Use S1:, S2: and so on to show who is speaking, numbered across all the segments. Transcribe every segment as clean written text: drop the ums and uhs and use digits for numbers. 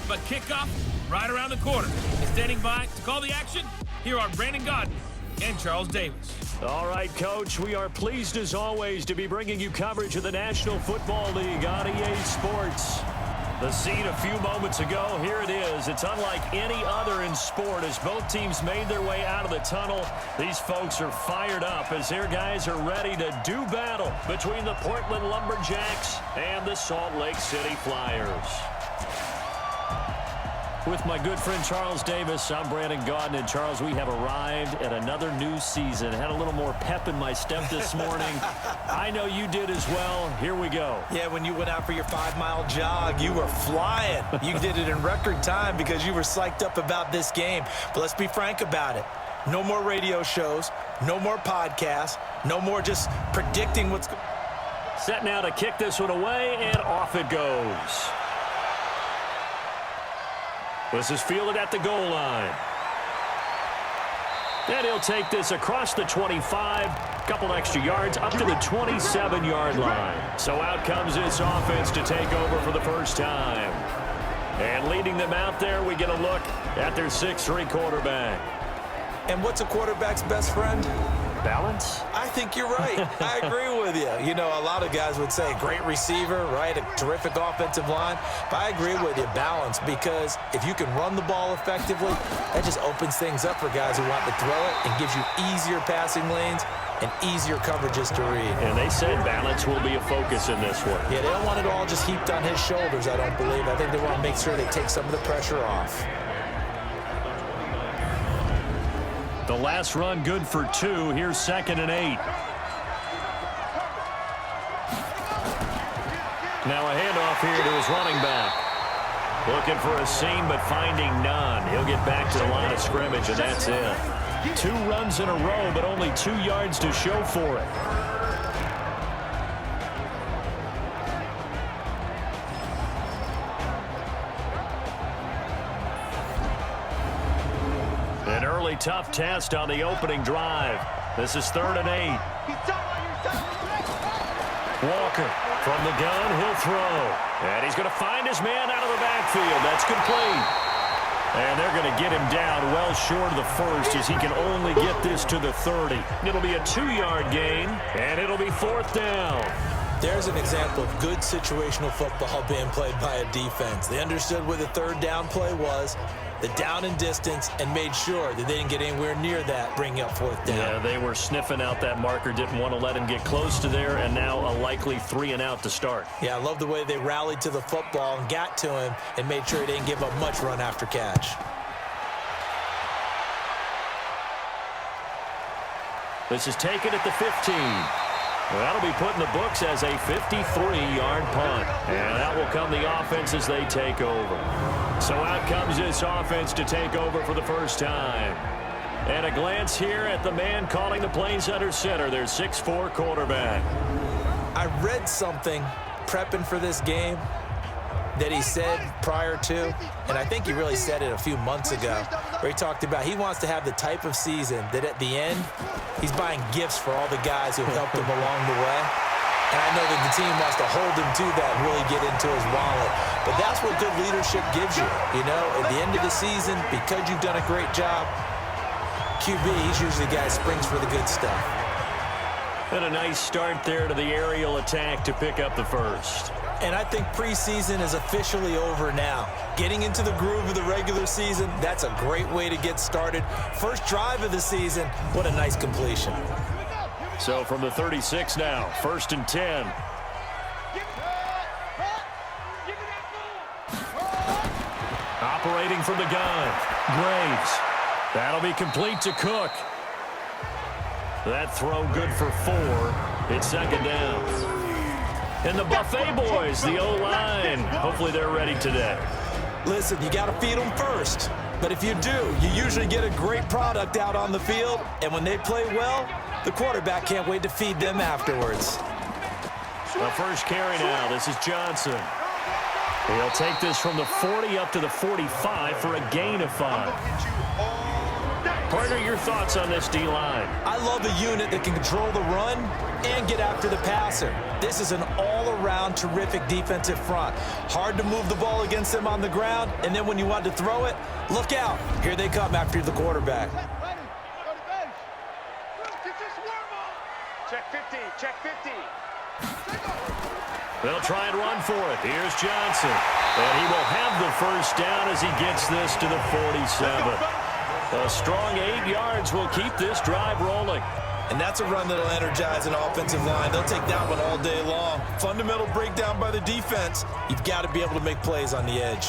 S1: but kickoff right around the corner. And standing by to call the action, here are Brandon Gaudin and Charles Davis.
S2: All right, Coach, we are pleased as always to be bringing you coverage of the National Football League on EA Sports. The scene a few moments ago, here it is. It's unlike any other in sport as both teams made their way out of the tunnel. These folks are fired up as their guys are ready to do battle between the Portland Lumberjacks and the Salt Lake City Flyers. With my good friend Charles Davis, I'm Brandon Gaudin. And Charles, we have arrived at another new season. Had a little more pep in my step this morning. I know you did as well. Here we go.
S3: Yeah, when you went out for your 5-mile jog, you were flying. You did it in record time because you were psyched up about this game. But let's be frank about it. No more radio shows, no more podcasts, no more just predicting what's going on.
S2: Set now to kick this one away, and off it goes. This is fielded at the goal line. And he'll take this across the 25, couple extra yards, up to the 27-yard line. So out comes this offense to take over for the first time. And leading them out there, we get a look at their 6'3" quarterback.
S3: And what's a quarterback's best friend?
S2: Balance?
S3: I think you're right. I agree with you. You know, a lot of guys would say great receiver, right? A terrific offensive line. But I agree with you, balance, because if you can run the ball effectively, that just opens things up for guys who want to throw it and gives you easier passing lanes and easier coverages to read.
S2: And they said balance will be a focus in this one.
S3: Yeah, they don't want it all just heaped on his shoulders, I don't believe. I think they want to make sure they take some of the pressure off.
S2: The last run good for 2. Here's 2nd and 8. Now a handoff here to his running back. Looking for a seam, but finding none. He'll get back to the line of scrimmage, and that's it. 2 runs in a row, but only 2 yards to show for it. An early tough test on the opening drive. This is 3rd and 8. Walker from the gun, he'll throw. And he's going to find his man out of the backfield. That's complete. And they're going to get him down well short of the first as he can only get this to the 30. It'll be a 2-yard gain, and it'll be 4th down.
S3: There's an example of good situational football being played by a defense. They understood where the 3rd down play was, the down and distance, and made sure that they didn't get anywhere near that, bringing up 4th down.
S2: Yeah, they were sniffing out that marker, didn't want to let him get close to there, and now a likely 3 and out to start.
S3: Yeah, I love the way they rallied to the football and got to him and made sure he didn't give up much run after catch.
S2: This is taken at the 15. Well, that'll be put in the books as a 53-yard punt. And that will come the offense as they take over. So out comes this offense to take over for the first time. And a glance here at the man calling the plays under center, their 6'4" quarterback.
S3: I read something prepping for this game that he said prior to, and I think he really said it a few months ago, where he talked about he wants to have the type of season that at the end, he's buying gifts for all the guys who helped him along the way. And I know that the team wants to hold him to that and really get into his wallet. But that's what good leadership gives you. You know, at the end of the season, because you've done a great job, QB, he's usually the guy who springs for the good stuff.
S2: And a nice start there to the aerial attack to pick up the first.
S3: And I think preseason is officially over now. Getting into the groove of the regular season, that's a great way to get started. First drive of the season, what a nice completion.
S2: So from the 36 now, 1st and 10. Operating from the gun, Graves. That'll be complete to Cook. That throw good for 4. It's 2nd down. And the Buffet boys, the O-line, hopefully they're ready today.
S3: Listen, you got to feed them first. But if you do, you usually get a great product out on the field. And when they play well, the quarterback can't wait to feed them afterwards.
S2: The first carry now. This is Johnson. He'll take this from the 40 up to the 45 for a gain of 5. Partner, your thoughts on this D-line?
S3: I love a unit that can control the run and get after the passer. This is an all-around terrific defensive front. Hard to move the ball against them on the ground, and then when you want to throw it, look out. Here they come after the quarterback.
S4: Check 50, check 50.
S2: They'll try and run for it. Here's Johnson. And he will have the first down as he gets this to the 47. A strong 8 yards will keep this drive rolling.
S3: And that's a run that'll energize an offensive line. They'll take that one all day long. Fundamental breakdown by the defense. You've got to be able to make plays on the edge.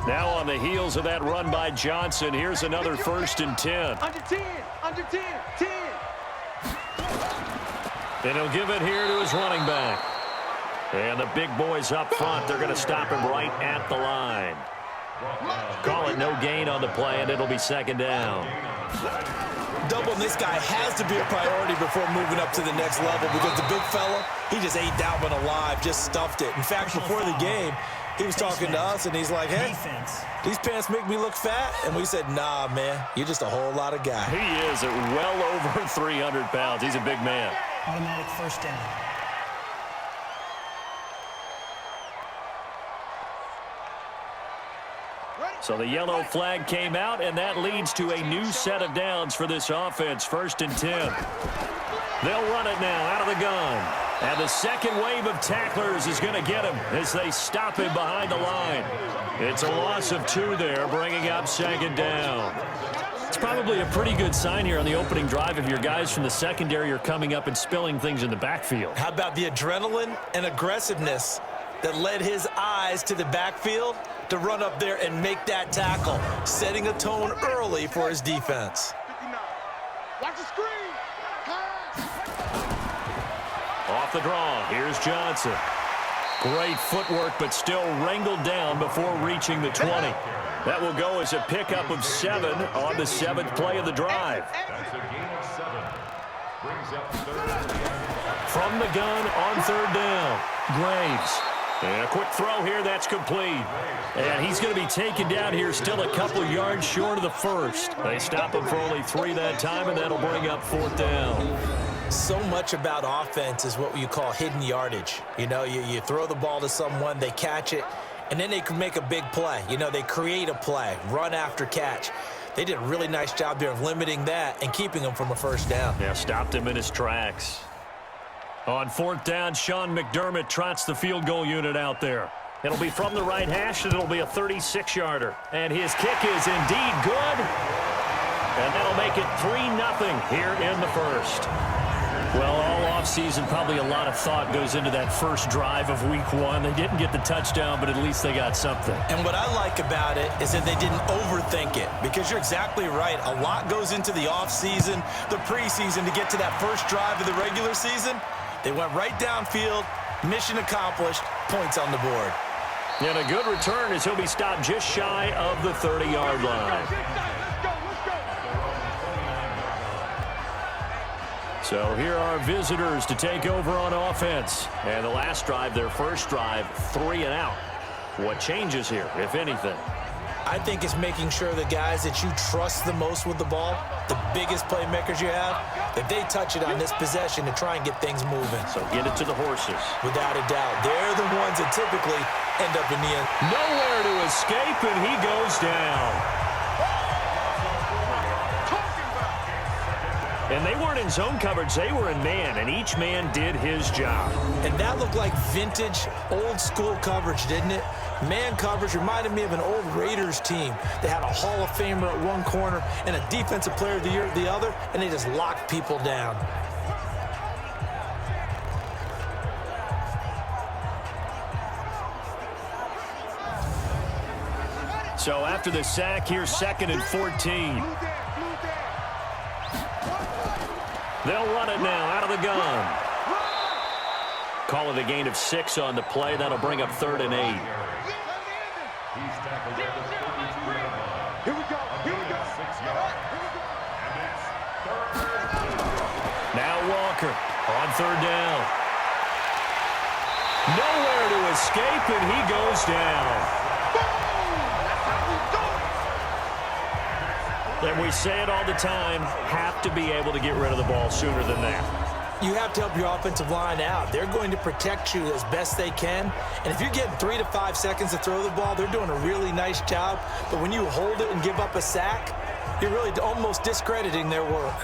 S2: Now on the heels of that run by Johnson, here's another 1st and 10.
S4: Under 10, under 10, 10.
S2: And he'll give it here to his running back. And the big boys up front, they're going to stop him right at the line. Call it no gain on the play, and it'll be 2nd down.
S3: Doubling this guy has to be a priority before moving up to the next level because the big fella, he just ate that one alive, just stuffed it. In fact, before the game, he was talking to us, and he's like, hey, these pants make me look fat? And we said, nah, man, you're just a whole lot of guy.
S2: He is at well over 300 pounds. He's a big man.
S5: Automatic 1st down.
S2: So the yellow flag came out, and that leads to a new set of downs for this offense. 1st and 10. They'll run it now out of the gun. And the second wave of tacklers is going to get him as they stop him behind the line. It's a loss of 2 there, bringing up 2nd down. It's probably a pretty good sign here on the opening drive if your guys from the secondary are coming up and spilling things in the backfield.
S3: How about the adrenaline and aggressiveness that led his eyes to the backfield to run up there and make that tackle, setting a tone early for his defense.
S4: Watch the screen.
S2: Off the draw, here's Johnson. Great footwork, but still wrangled down before reaching the 20. That will go as a pickup of 7 on the 7th play of the drive. From the gun on 3rd down, Graves. And a quick throw here, that's complete. And he's going to be taken down here, still a couple yards short of the 1st. They stop him for only 3 that time, and that'll bring up 4th down.
S3: So much about offense is what you call hidden yardage. You know, you throw the ball to someone, they catch it, and then they can make a big play. You know, they create a play, run after catch. They did a really nice job there of limiting that and keeping him from a 1st down.
S2: Yeah, stopped him in his tracks. On 4th down, Sean McDermott trots the field goal unit out there. It'll be from the right hash, and it'll be a 36-yarder. And his kick is indeed good. And that'll make it 3-0 here in the 1st. Well, all offseason, probably a lot of thought goes into that first drive of week 1. They didn't get the touchdown, but at least they got something.
S3: And what I like about it is that they didn't overthink it, because you're exactly right. A lot goes into the offseason, the preseason, to get to that first drive of the regular season. They went right downfield, mission accomplished, points on the board.
S2: And a good return as he'll be stopped just shy of the 30-yard line. So here are visitors to take over on offense. And the last drive, their first drive, 3 and out. What changes here, if anything?
S3: I think it's making sure the guys that you trust the most with the ball, the biggest playmakers you have, that they touch it on this possession to try and get things moving.
S2: So get it to the horses.
S3: Without a doubt. They're the ones that typically end up in the end.
S2: Nowhere to escape, and he goes down. And they weren't in zone coverage, they were in man, and each man did his job.
S3: And that looked like vintage, old-school coverage, didn't it? Man coverage reminded me of an old Raiders team. They had a Hall of Famer at one corner and a Defensive Player of the Year at the other, and they just locked people down.
S2: So after the sack, here's 2nd and 14. They'll run it now out of the gun. Call it a gain of 6 on the play. That'll bring up 3rd and 8.
S4: Here we go.
S2: Now Walker on 3rd down. Nowhere to escape, and he goes down. And we say it all the time, have to be able to get rid of the ball sooner than that.
S3: You have to help your offensive line out. They're going to protect you as best they can. And if you're getting 3 to 5 seconds to throw the ball, they're doing a really nice job. But when you hold it and give up a sack, you're really almost discrediting their work.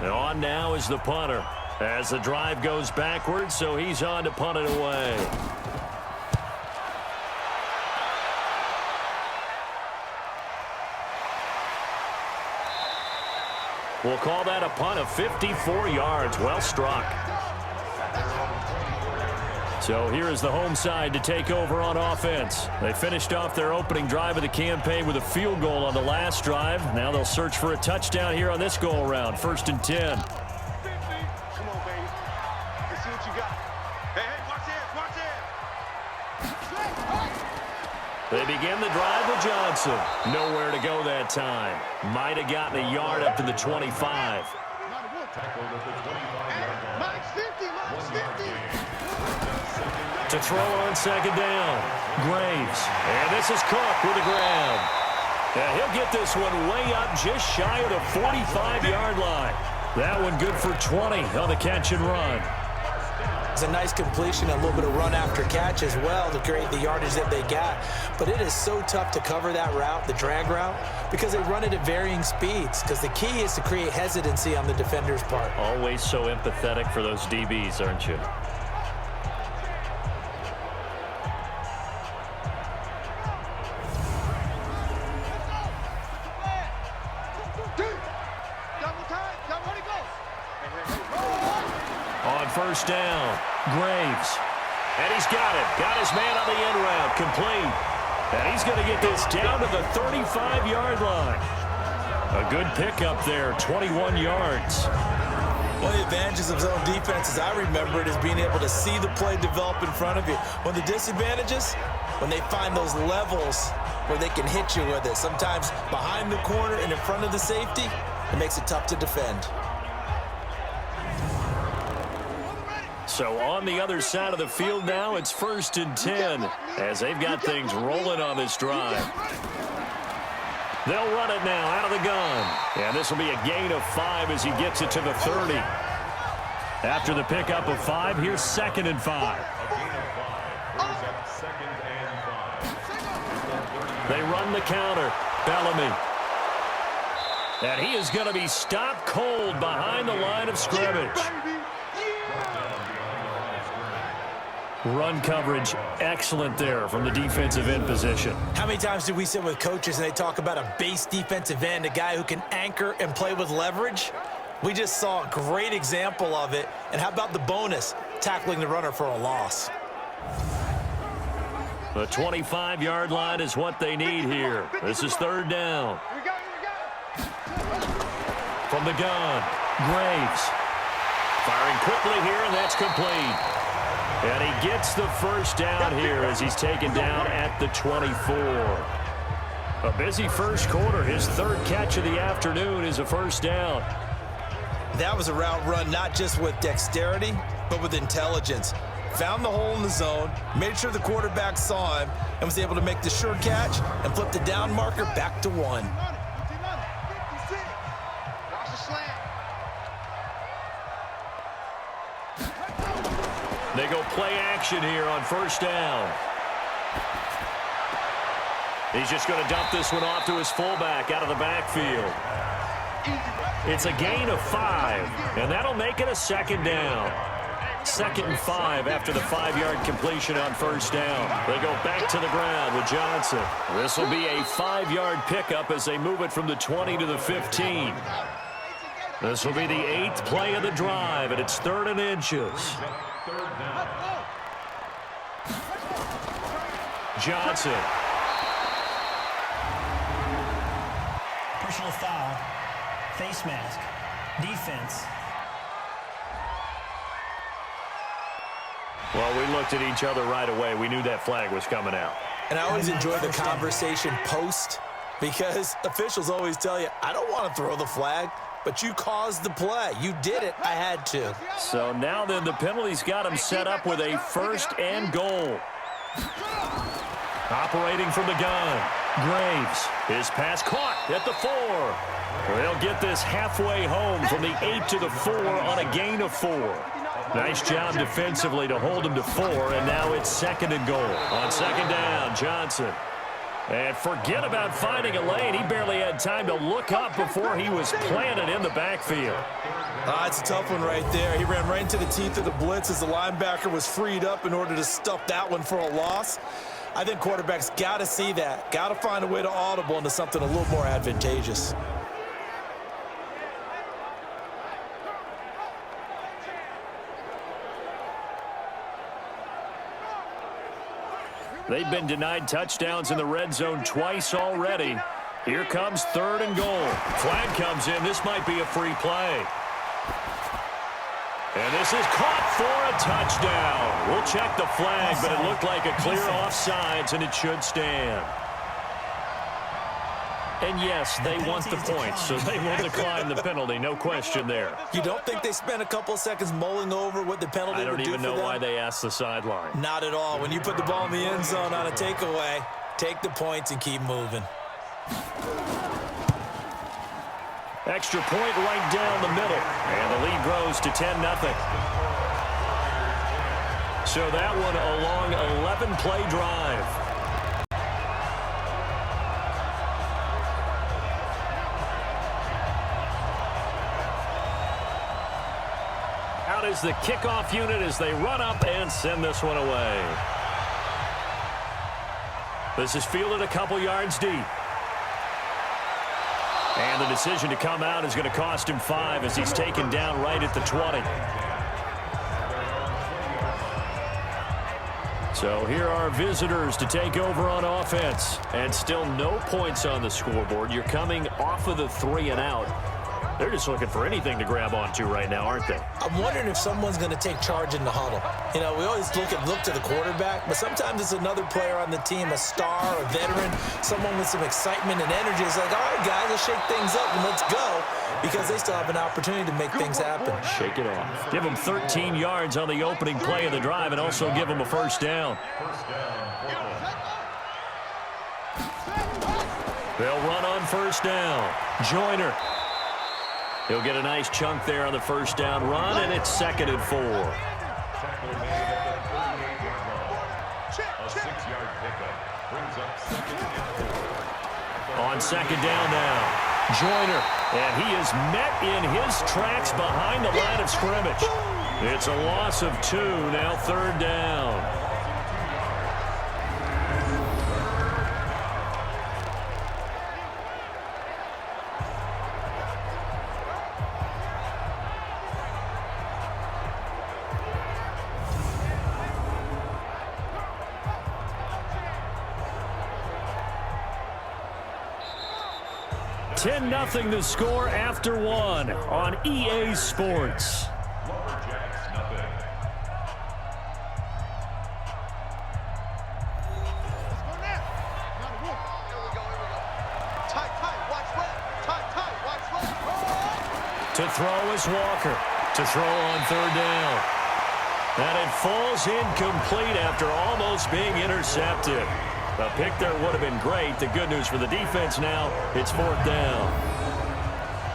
S2: And on now is the punter as the drive goes backwards, so he's on to punt it away. We'll call that a punt of 54 yards. Well struck. So here is the home side to take over on offense. They finished off their opening drive of the campaign with a field goal on the last drive. Now they'll search for a touchdown here on this go-around. 1st and 10.
S4: Come on, baby. Let's see what you got. Hey, watch this, watch this.
S2: They begin the drive with Johnson. Nowhere to go that time. Might have gotten a yard up to the 25.
S4: Max 50, Max 50.
S2: To throw on 2nd down. Graves. And this is Cook with the grab. Yeah, he'll get this one way up just shy of the 45-yard line. That one good for 20 on the catch and run.
S3: It's a nice completion, a little bit of run after catch as well to create the yardage that they got. But it is so tough to cover that route, the drag route, because they run it at varying speeds. Because the key is to create hesitancy on the defender's part.
S2: Always so empathetic for those DBs, aren't you? On 1st down, Graves. And he's got it. Got his man on the end route, complete. And he's going to get this down to the 35-yard line. A good pickup there, 21 yards.
S3: One of the advantages of zone defense, as I remember it, is being able to see the play develop in front of you. One of the disadvantages, when they find those levels where they can hit you with it, sometimes behind the corner and in front of the safety, it makes it tough to defend.
S2: So on the other side of the field now, it's 1st and 10 as they've got things rolling on this drive. They'll run it now out of the gun. And this will be a gain of 5 as he gets it to the 30. After the pickup of 5, here's 2nd and 5. They run the counter. Bellamy. And he is going to be stopped cold behind the line of scrimmage. Run coverage, excellent there from the defensive end position.
S3: How many times do we sit with coaches and they talk about a base defensive end, a guy who can anchor and play with leverage? We just saw a great example of it. And how about the bonus, tackling the runner for a loss?
S2: The 25-yard line is what they need here. This is 3rd down. From the gun, Graves. Firing quickly here, and that's complete. And he gets the 1st down here as he's taken down at the 24. A busy first quarter. His 3rd catch of the afternoon is a 1st down.
S3: That was a route run not just with dexterity, but with intelligence. Found the hole in the zone, made sure the quarterback saw him, and was able to make the sure catch and flip the down marker back to 1.
S2: They go play action here on 1st down. He's just going to dump this one off to his fullback out of the backfield. It's a gain of 5, and that'll make it a 2nd down. 2nd and 5 after the 5-yard completion on 1st down. They go back to the ground with Johnson. This will be a 5-yard pickup as they move it from the 20 to the 15. This will be the 8th play of the drive, and it's 3rd and inches. Johnson.
S5: Personal foul, face mask, defense.
S2: Well, we looked at each other right away. We knew that flag was coming out.
S3: And I always enjoy the conversation post, because officials always tell you, I don't want to throw the flag. but you caused the play. You did it. I had to.
S2: So now then the penalty's got him set up with a 1st and goal. Operating from the gun, Graves. His pass caught at the 4. They'll get this halfway home from the 8 to the 4 on a gain of 4. Nice job defensively to hold him to 4, and now it's 2nd and goal. On 2nd down, Johnson. And forget about finding a lane. He barely had time to look up before he was planted in the backfield.
S3: It's a tough one right there. He ran right into the teeth of the blitz as the linebacker was freed up in order to stuff that one for a loss. I think quarterbacks got to see that. Got to find a way to audible into something a little more advantageous.
S2: They've been denied touchdowns in the red zone twice already. Here comes 3rd and goal. Flag comes in. This might be a free play. And this is caught for a touchdown. We'll check the flag, but it looked like a clear offsides, and it should stand. And yes, they want the points, so they will decline the penalty. No question there.
S3: You don't think they spent a couple of seconds mulling over what the penalty would do for them?
S2: I don't even know why they asked the sideline.
S3: Not at all. When you put the ball in the end zone on a takeaway, take the points and keep moving.
S2: Extra point right down the middle, and the lead grows to 10-0. So that one a long 11-play drive. Out is the kickoff unit as they run up and send this one away. This is fielded a couple yards deep. And the decision to come out is going to cost him 5 as he's taken down right at the 20. So here are visitors to take over on offense. And still no points on the scoreboard. You're coming off of the 3 and out. They're just looking for anything to grab onto right now, aren't they?
S3: I'm wondering if someone's going to take charge in the huddle. You know, we always look to the quarterback, but sometimes it's another player on the team, a star, a veteran, someone with some excitement and energy. It's like, all right, guys, let's shake things up and let's go, because they still have an opportunity to make things happen.
S2: Shake it off. Give them 13 yards on the opening play of the drive and also give them a 1st down. They'll run on 1st down. Joyner. He'll get a nice chunk there on the 1st down run, and it's 2nd and 4. On 2nd down now, Joyner, and he is met in his tracks behind the line of scrimmage. It's a loss of 2, now 3rd down. Nothing to score after 1 on EA Sports.
S4: Lumberjacks, nothing. Let's go now. Here we go. Tight, watch left. Tight, watch left.
S2: To throw is Walker. To throw on 3rd down. And it falls incomplete after almost being intercepted. A pick there would have been great. The good news for the defense now, it's 4th down.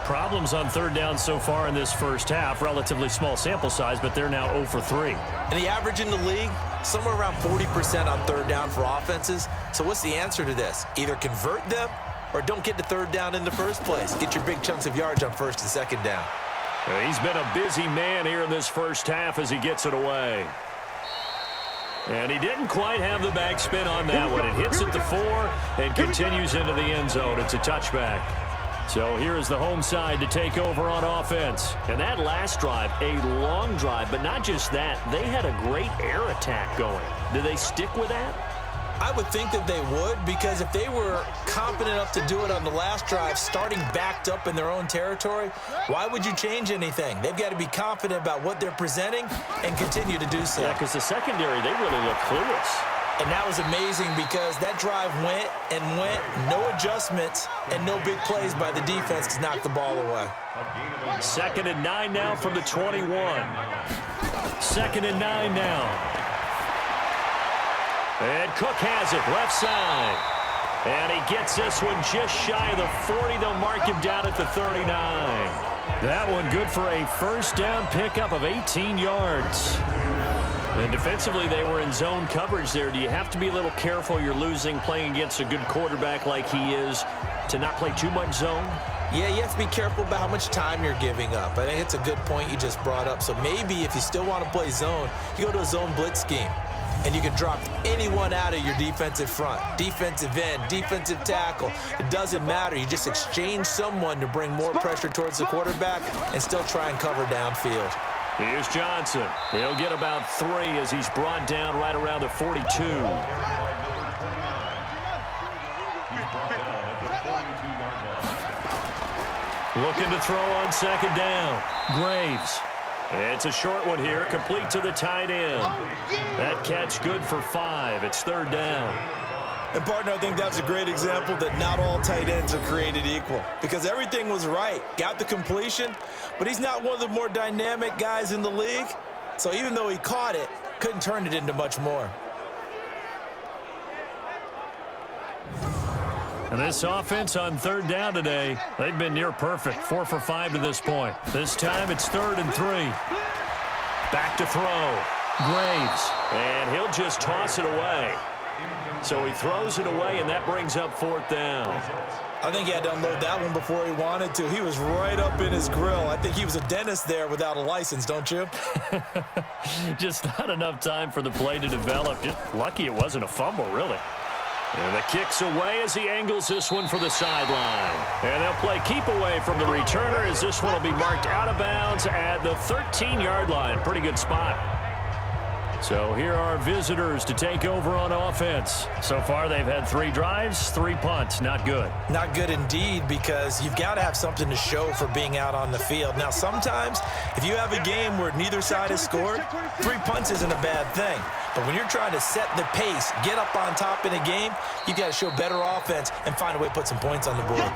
S2: Problems on 3rd down so far in this first half. Relatively small sample size, but they're now 0 for 3.
S3: And the average in the league, somewhere around 40% on 3rd down for offenses. So what's the answer to this? Either convert them or don't get to 3rd down in the first place. Get your big chunks of yards on 1st and 2nd down.
S2: He's been a busy man here in this first half as he gets it away. And he didn't quite have the backspin on that one. It hits at the 4 and continues into the end zone. It's a touchback. So here is the home side to take over on offense. And that last drive, a long drive, but not just that. They had a great air attack going. Do they stick with that?
S3: I would think that they would, because if they were confident enough to do it on the last drive, starting backed up in their own territory, why would you change anything? They've got to be confident about what they're presenting and continue to do so.
S2: Yeah, because the secondary, they really look clueless.
S3: And that was amazing because that drive went and went, no adjustments and no big plays by the defense to knock the ball away.
S2: 2nd and 9 now from the 21. 2nd and 9 now. And Cook has it, left side. And he gets this one just shy of the 40. They'll mark him down at the 39. That one good for a first down pickup of 18 yards. And defensively, they were in zone coverage there. Do you have to be a little careful? You're losing playing against a good quarterback like he is to not play too much zone?
S3: Yeah, you have to be careful about how much time you're giving up. I think it's a good point you just brought up. So maybe if you still want to play zone, you go to a zone blitz scheme. And you can drop anyone out of your defensive front, defensive end, defensive tackle. It doesn't matter. You just exchange someone to bring more pressure towards the quarterback and still try and cover downfield.
S2: Here's Johnson. He'll get about 3 as he's brought down right around the 42. Looking to throw on 2nd down. Graves. It's a short one here, complete to the tight end. That catch good for 5. It's 3rd down.
S3: And, partner, I think that's a great example that not all tight ends are created equal because everything was right. Got the completion, but he's not one of the more dynamic guys in the league. So even though he caught it, couldn't turn it into much more.
S2: And this offense on 3rd down today, they've been near perfect. 4 for 5 to this point. This time it's 3rd and 3. Back to throw. Graves. And he'll just toss it away. So he throws it away, and that brings up 4th down.
S3: I think he had to unload that one before he wanted to. He was right up in his grill. I think he was a dentist there without a license, don't you?
S2: Just not enough time for the play to develop. Just lucky it wasn't a fumble, really. And the kick's away as he angles this one for the sideline. And they'll play keep away from the returner as this one will be marked out of bounds at the 13-yard line. Pretty good spot. So here are visitors to take over on offense. So far they've had 3 drives, 3 punts. Not good.
S3: Not good indeed because you've got to have something to show for being out on the field. Now sometimes if you have a game where neither side has scored, 3 punts isn't a bad thing. But when you're trying to set the pace, get up on top in a game, you got to show better offense and find a way to put some points on the board.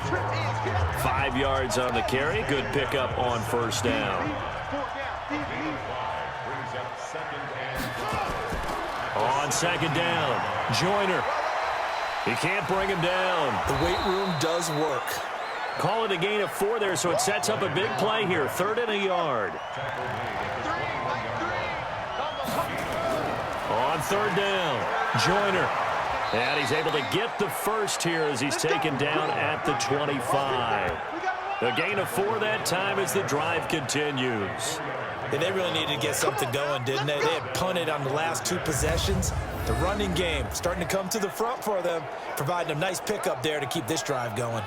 S2: 5 yards on the carry. Good pickup on 1st down. On 2nd down, Joyner. He can't bring him down.
S3: The weight room does work.
S2: Call it a gain of 4 there, so it sets up a big play here. 3rd and a yard. On 3rd down, Joyner. And he's able to get the first here as he's taken down at the 25. A gain of 4 that time as the drive continues.
S3: And they really needed to get something going, didn't they? They had punted on the last 2 possessions. The running game starting to come to the front for them, providing a nice pickup there to keep this drive going.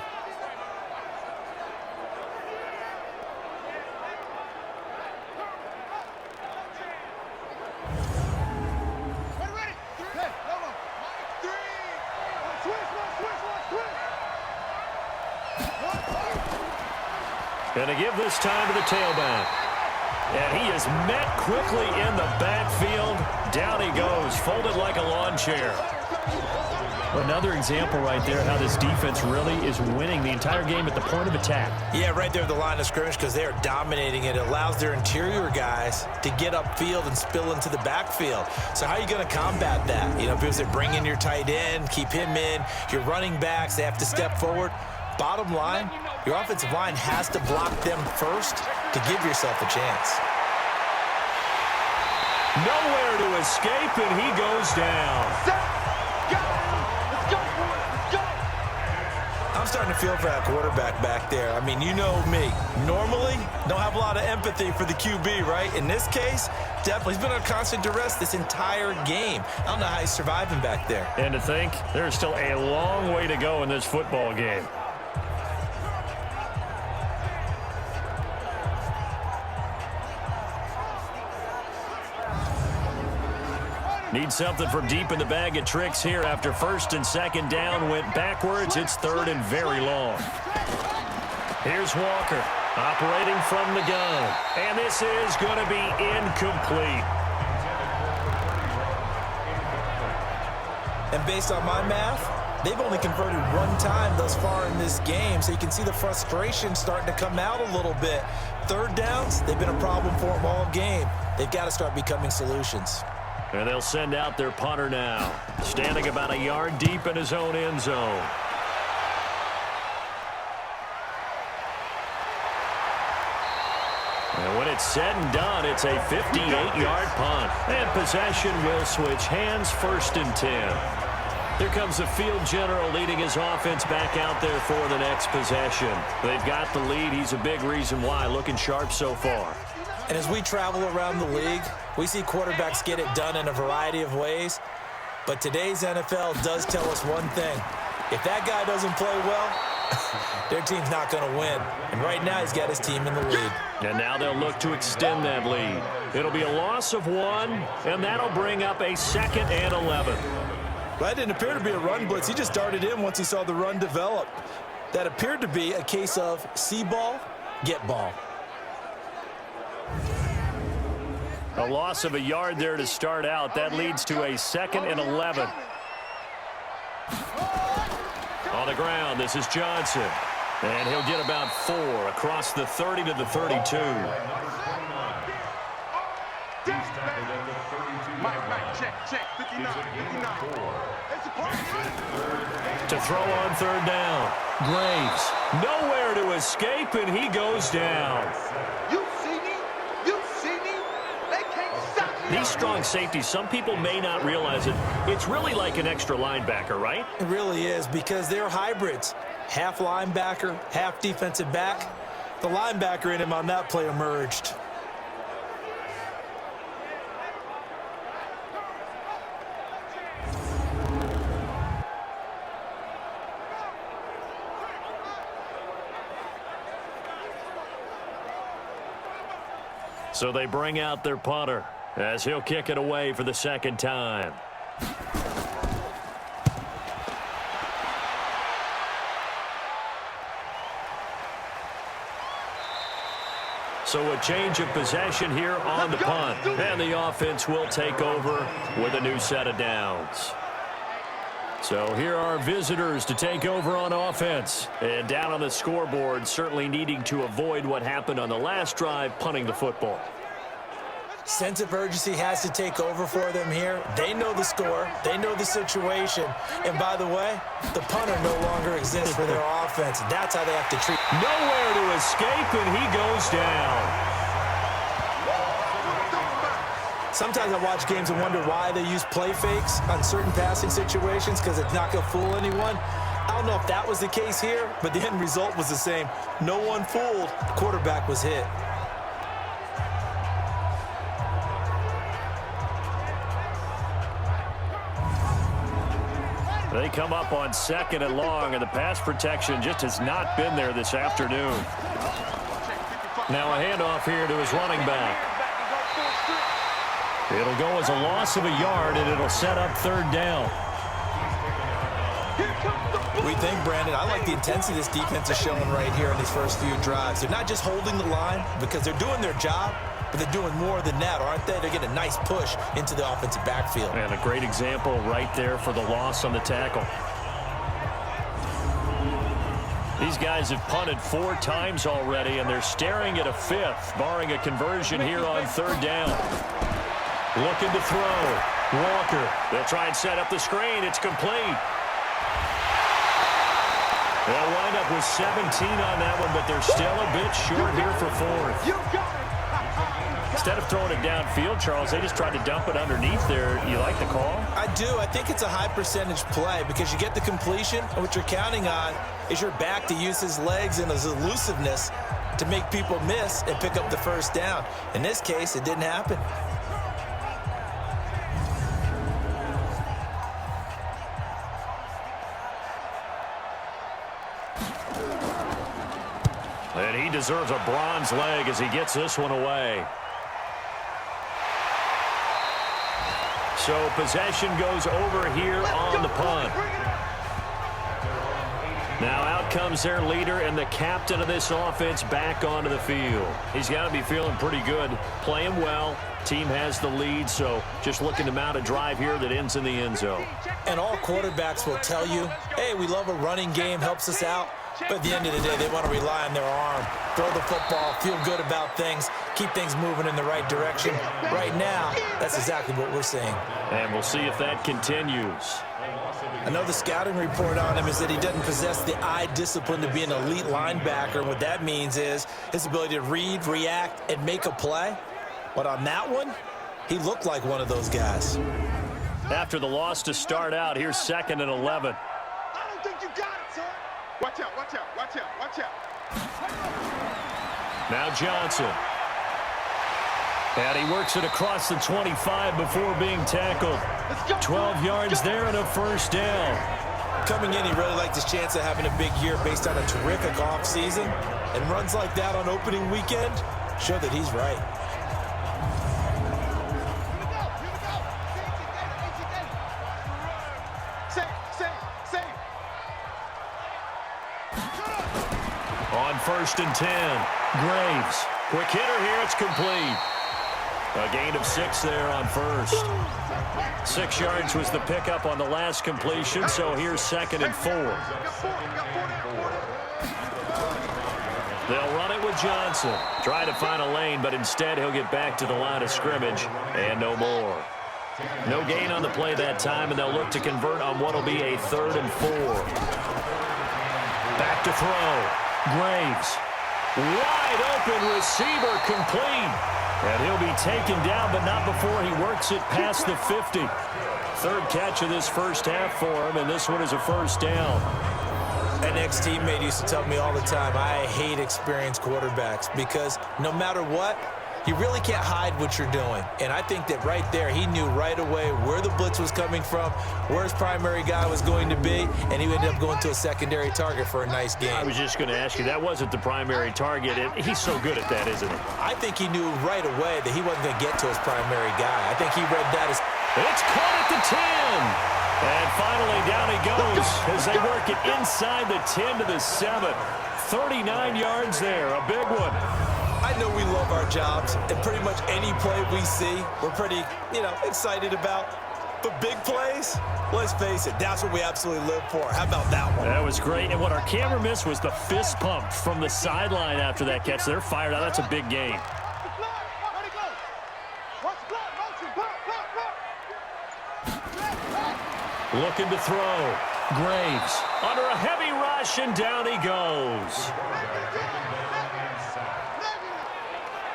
S2: Going to give this time to the tailback. And he is met quickly in the backfield. Down he goes, folded like a lawn chair. Another example right there how this defense really is winning the entire game at the point of attack.
S3: Yeah, right there at the line of scrimmage because they are dominating it. It allows their interior guys to get upfield and spill into the backfield. So how are you going to combat that? You know, because they bring in your tight end, keep him in. Your running backs, they have to step forward. Bottom line, your offensive line has to block them first to give yourself a chance.
S2: Nowhere to escape, and he goes down.
S3: I'm starting to feel for that quarterback back there. I mean, you know me. Normally, don't have a lot of empathy for the QB, right? In this case, definitely. He's been under constant duress this entire game. I don't know how he's surviving back there.
S2: And to think, there's still a long way to go in this football game. Need something from deep in the bag of tricks here after 1st and 2nd down. Went backwards. It's 3rd and very long. Here's Walker operating from the gun. And this is going to be incomplete.
S3: And based on my math, they've only converted one time thus far in this game, so you can see the frustration starting to come out a little bit. Third downs, they've been a problem for them all game. They've got to start becoming solutions.
S2: And they'll send out their punter now, standing about a yard deep in his own end zone. And when it's said and done, it's a 58-yard punt. And possession will switch hands, 1st and 10. Here comes the field general leading his offense back out there for the next possession. They've got the lead. He's a big reason why, looking sharp so far.
S3: And as we travel around the league, we see quarterbacks get it done in a variety of ways. But today's NFL does tell us one thing. If that guy doesn't play well, their team's not going to win. And right now, he's got his team in the lead.
S2: And now they'll look to extend that lead. It'll be a loss of 1, and that'll bring up a 2nd and 11.
S3: Well, that didn't appear to be a run blitz. He just darted in once he saw the run develop. That appeared to be a case of see ball, get ball.
S2: A loss of a yard there to start out. That leads to a 2nd and 11. On the ground, this is Johnson. And he'll get about 4 across the 30 to the 32. To throw on 3rd down. Graves, nowhere to escape, and he goes down.
S4: You see me? You see me? They can't stop me.
S2: These strong safeties, some people may not realize it. It's really like an extra linebacker, right?
S3: It really is, because they're hybrids. Half linebacker, half defensive back. The linebacker in him on that play emerged.
S2: So they bring out their punter as he'll kick it away for the 2nd time. So a change of possession here on the punt. And the offense will take over with a new set of downs. So here are visitors to take over on offense. And down on the scoreboard, certainly needing to avoid what happened on the last drive, punting the football.
S3: Sense of urgency has to take over for them here. They know the score. They know the situation. And by the way, the punter no longer exists for their offense. That's how they have to treat.
S2: Nowhere to escape, and he goes down.
S3: Sometimes I watch games and wonder why they use play fakes on certain passing situations, because it's not going to fool anyone. I don't know if that was the case here, but the end result was the same. No one fooled. The quarterback was hit.
S2: They come up on 2nd and long, and the pass protection just has not been there this afternoon. Now a handoff here to his running back. It'll go as a loss of a yard, and it'll set up 3rd down.
S3: We think, Brandon, I like the intensity this defense is showing right here in these first few drives. They're not just holding the line because they're doing their job, but they're doing more than that, aren't they? They're getting a nice push into the offensive backfield.
S2: And a great example right there for the loss on the tackle. These guys have punted 4 times already, and they're staring at a 5th, barring a conversion here on 3rd down. Looking to throw. Walker. They'll try and set up the screen. It's complete. They'll wind up with 17 on that one, but they're still a bit short here for 4th. Instead of throwing it downfield, Charles, they just tried to dump it underneath there. You like the call?
S3: I do. I think it's a high percentage play because you get the completion, and what you're counting on is your back to use his legs and his elusiveness to make people miss and pick up the 1st down. In this case, it didn't happen.
S2: And he deserves a bronze leg as he gets this one away. So possession goes over here on the punt. Now out comes their leader and the captain of this offense back onto the field. He's got to be feeling pretty good, playing well, Team has the lead, so just looking to mount a drive here that ends in the end zone.
S3: And all quarterbacks will tell you, hey, we love a running game, helps us out. But at the end of the day, they want to rely on their arm, throw the football, feel good about things, keep things moving in the right direction. Right now, that's exactly what we're seeing.
S2: And we'll see if that continues.
S3: I know the scouting report on him is that he doesn't possess the eye discipline to be an elite linebacker. And what that means is his ability to read, react, and make a play. But on that one, he looked like one of those guys.
S2: After the loss to start out, here's 2nd and 11.
S4: I don't think you got it, son. Watch out, watch out, watch out, watch out.
S2: Now Johnson. And he works it across the 25 before being tackled. 12 yards there and a first down.
S3: Coming in, he really liked his chance of having a big year based on a terrific offseason. And runs like that on opening weekend show that he's right.
S2: On 1st and 10, Graves. Quick hitter here, it's complete. A gain of 6 there on first. 6 yards was the pickup on the last completion, so here's 2nd and 4. They'll run it with Johnson. Try to find a lane, but instead he'll get back to the line of scrimmage and no more. No gain on the play that time, and they'll look to convert on what will be a 3rd and 4. Back to throw. Graves. Wide open receiver complete. And he'll be taken down, but not before he works it past the 50. 3rd catch of this first half for him, and this one is a first down.
S3: An ex-teammate used to tell me all the time, I hate experienced quarterbacks because no matter what, you really can't hide what you're doing. And I think that right there, he knew right away where the blitz was coming from, where his primary guy was going to be, and he ended up going to a secondary target for a nice game.
S2: I was just going to ask you, that wasn't the primary target. He's so good at that, isn't he?
S3: I think he knew right away that he wasn't going to get to his primary guy. I think he read that as...
S2: It's caught at the 10. And finally down he goes as they work it inside the 10 to the 7. 39 yards there, a big one.
S3: I know we love our jobs, and pretty much any play we see, we're pretty, excited about. But big plays, let's face it, that's what we absolutely live for. How about that one?
S2: That was great, and what our camera missed was the fist pump from the sideline after that catch. They're fired out. That's a big game. Looking to throw. Graves under a heavy rush, and down he goes.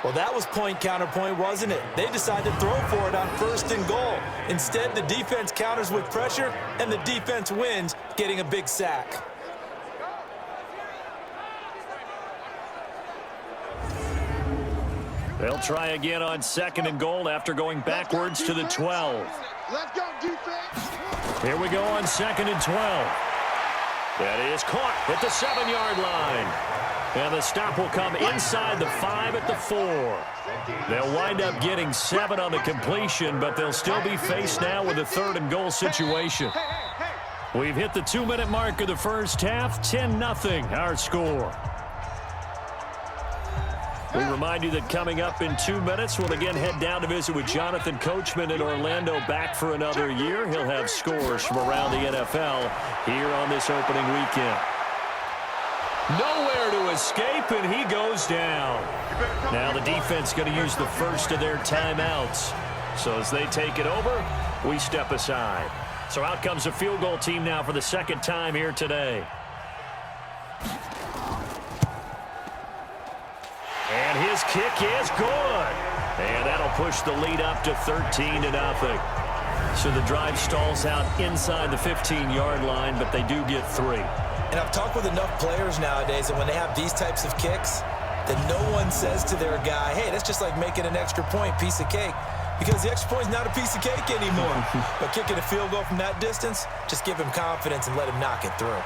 S3: Well, that was point counterpoint, wasn't it? They decided to throw for it on 1st and goal. Instead, the defense counters with pressure, and the defense wins, getting a big sack.
S2: They'll try again on 2nd and goal after going backwards to the 12.
S4: Let's go, defense.
S2: Here we go on 2nd and 12. That is caught at the 7-yard line. And the stop will come inside the 5 at the 4. They'll wind up getting 7 on the completion, but they'll still be faced now with a 3rd and goal situation. We've hit the 2-minute mark of the first half. 10-0 our score. We remind you that coming up in 2 minutes, we'll again head down to visit with Jonathan Coachman in Orlando, back for another year. He'll have scores from around the NFL here on this opening weekend. Nowhere to escape, and he goes down. Now the defense going to use the first of their timeouts. So as they take it over, we step aside. So out comes a field goal team now for the 2nd time here today. And his kick is good. And that'll push the lead up to 13-0. So the drive stalls out inside the 15-yard line, but they do get 3.
S3: And I've talked with enough players nowadays, and when they have these types of kicks, that no one says to their guy, hey, that's just like making an extra point, piece of cake. Because the extra point is not a piece of cake anymore. But kicking a field goal from that distance, just give him confidence and let him knock it through.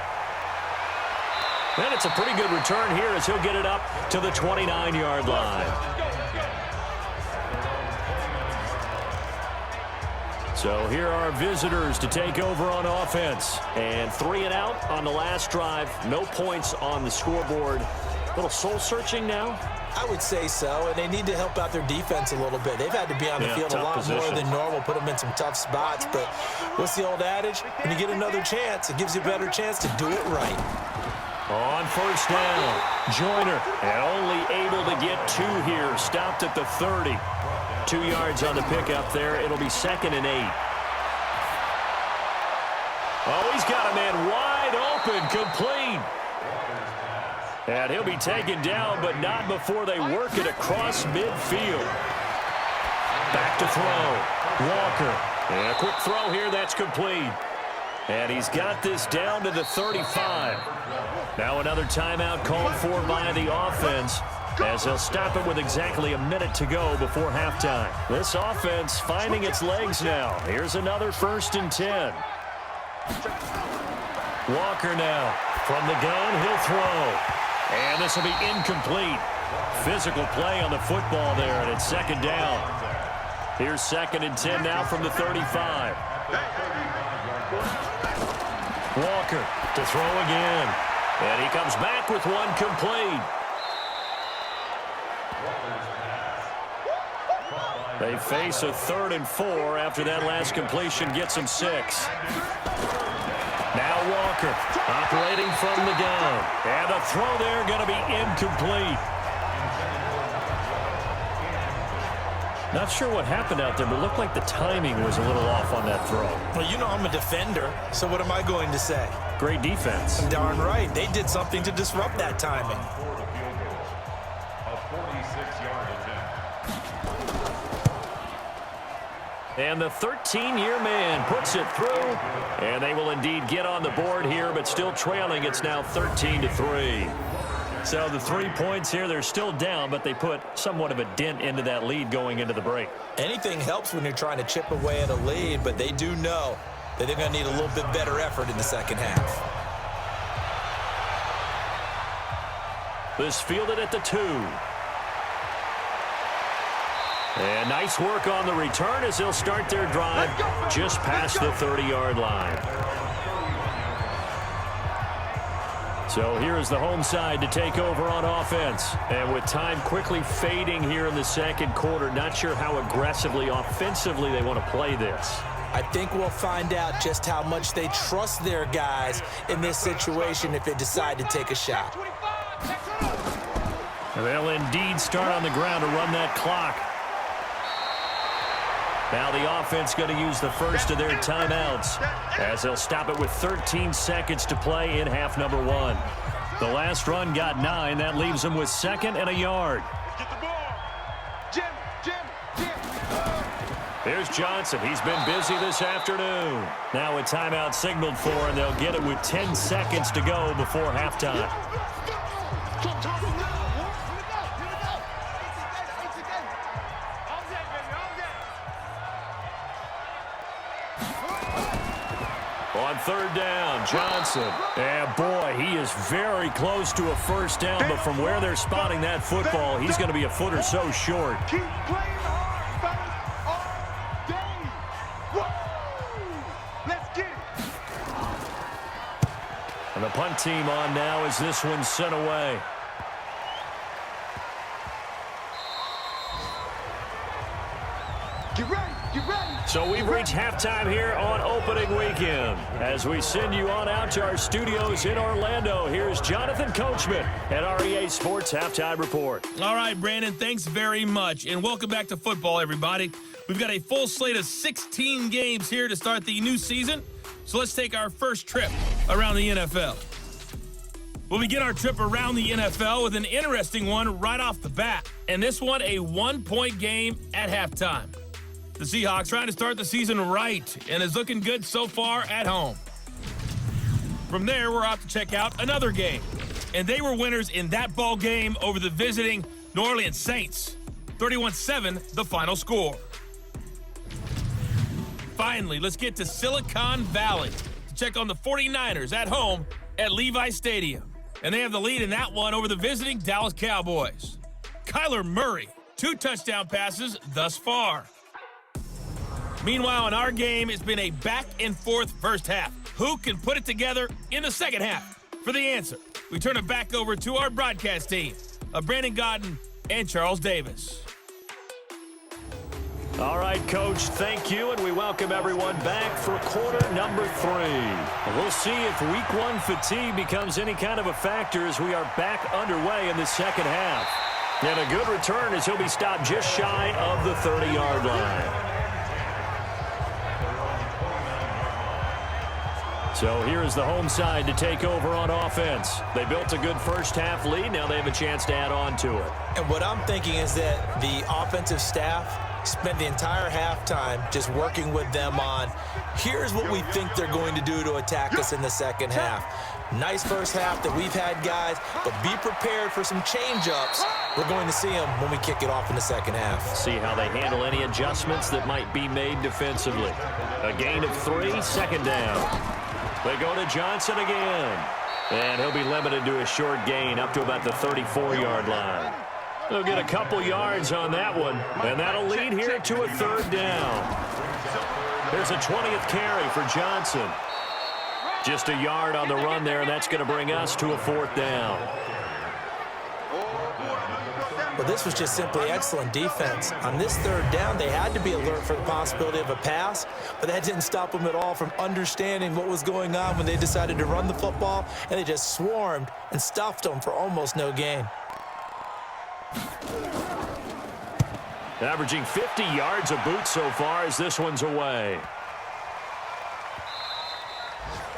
S2: And it's a pretty good return here as he'll get it up to the 29-yard line. So here are visitors to take over on offense. And 3 and out on the last drive. No points on the scoreboard. A little soul-searching now.
S3: I would say so, and they need to help out their defense a little bit. They've had to be on the field a lot more than normal, put them in some tough spots. But what's the old adage? When you get another chance, it gives you a better chance to do it right.
S2: On first down, Joyner, and only able to get 2 here. Stopped at the 30. 2 yards on the pickup there. It'll be 2nd and 8. Oh, he's got a man wide open, complete. And he'll be taken down, but not before they work it across midfield. Back to throw. Walker. And a quick throw here, that's complete. And he's got this down to the 35. Now another timeout called for by the offense, as they'll stop it with exactly a minute to go before halftime. This offense finding its legs now. Here's another 1st and 10. Walker now. From the gun, he'll throw. And this will be incomplete. Physical play on the football there, and it's 2nd down. Here's 2nd and 10 now from the 35. Walker to throw again. And he comes back with one complete. They face a 3rd and 4 after that last completion gets them 6. Now Walker operating from the gun. And the throw there going to be incomplete. Not sure what happened out there, but it looked like the timing was a little off on that throw.
S3: Well, you know I'm a defender, so what am I going to say?
S2: Great defense.
S3: Darn right. They did something to disrupt that timing.
S2: And the 13-year man puts it through. And they will indeed get on the board here, but still trailing. It's now 13-3. So the 3 points here, they're still down, but they put somewhat of a dent into that lead going into the break.
S3: Anything helps when you're trying to chip away at a lead, but they do know that they're going to need a little bit better effort in the second half.
S2: This fielded at the 2. And nice work on the return as they'll start their drive just past the 30-yard line. So here is the home side to take over on offense. And with time quickly fading here in the second quarter, not sure how aggressively, offensively they want to play this.
S3: I think we'll find out just how much they trust their guys in this situation if they decide to take a shot.
S2: They'll indeed start on the ground to run that clock. Now the offense going to use the first of their timeouts as they'll stop it with 13 seconds to play in half number 1. The last run got 9. That leaves them with 2nd and a yard.
S4: Get the ball. Jim.
S2: Here's Johnson. He's been busy this afternoon. Now a timeout signaled for, and they'll get it with 10 seconds to go before halftime. On 3rd down, Johnson. And boy, he is very close to a first down, but from where they're spotting that football, he's going to be a foot or so short.
S4: Keep playing hard, fellas, all day. Woo! Let's get it.
S2: And the punt team on now as this one's sent away.
S4: Get ready.
S2: So we've reached halftime here on opening weekend. As we send you on out to our studios in Orlando, here's Jonathan Coachman at REA Sports Halftime Report.
S1: All right, Brandon, thanks very much. And welcome back to football, everybody. We've got a full slate of 16 games here to start the new season. So let's take our first trip around the NFL. We'll begin our trip around the NFL with an interesting one right off the bat. And this one, a 1-point game at halftime. The Seahawks trying to start the season right and is looking good so far at home. From there, we're off to check out another game. And they were winners in that ball game over the visiting New Orleans Saints. 31-7, the final score. Finally, let's get to Silicon Valley to check on the 49ers at home at Levi Stadium. And they have the lead in that one over the visiting Dallas Cowboys. Kyler Murray, 2 touchdown passes thus far. Meanwhile, in our game, it's been a back-and-forth first half. Who can put it together in the second half? For the answer, we turn it back over to our broadcast team. Brandon Godden and Charles Davis.
S2: All right, Coach, thank you, and we welcome everyone back for quarter number 3. We'll see if week 1 fatigue becomes any kind of a factor as we are back underway in the second half. And a good return as he'll be stopped just shy of the 30-yard line. So here is the home side to take over on offense. They built a good first-half lead. Now they have a chance to add on to it.
S3: And what I'm thinking is that the offensive staff spent the entire halftime just working with them on, here's what we think they're going to do to attack us in the second half. Nice first half that we've had, guys, but be prepared for some change-ups. We're going to see them when we kick it off in the second half.
S2: See how they handle any adjustments that might be made defensively. A gain of 3, second down. They go to Johnson again. And he'll be limited to a short gain up to about the 34-yard line. They'll get a couple yards on that one, and that'll lead here to a 3rd down. There's a 20th carry for Johnson. Just a yard on the run there, and that's going to bring us to a 4th down.
S3: Well, this was just simply excellent defense. On this 3rd down, they had to be alert for the possibility of a pass, but that didn't stop them at all from understanding what was going on when they decided to run the football, and they just swarmed and stuffed them for almost no gain.
S2: Averaging 50 yards a boot so far as this one's away.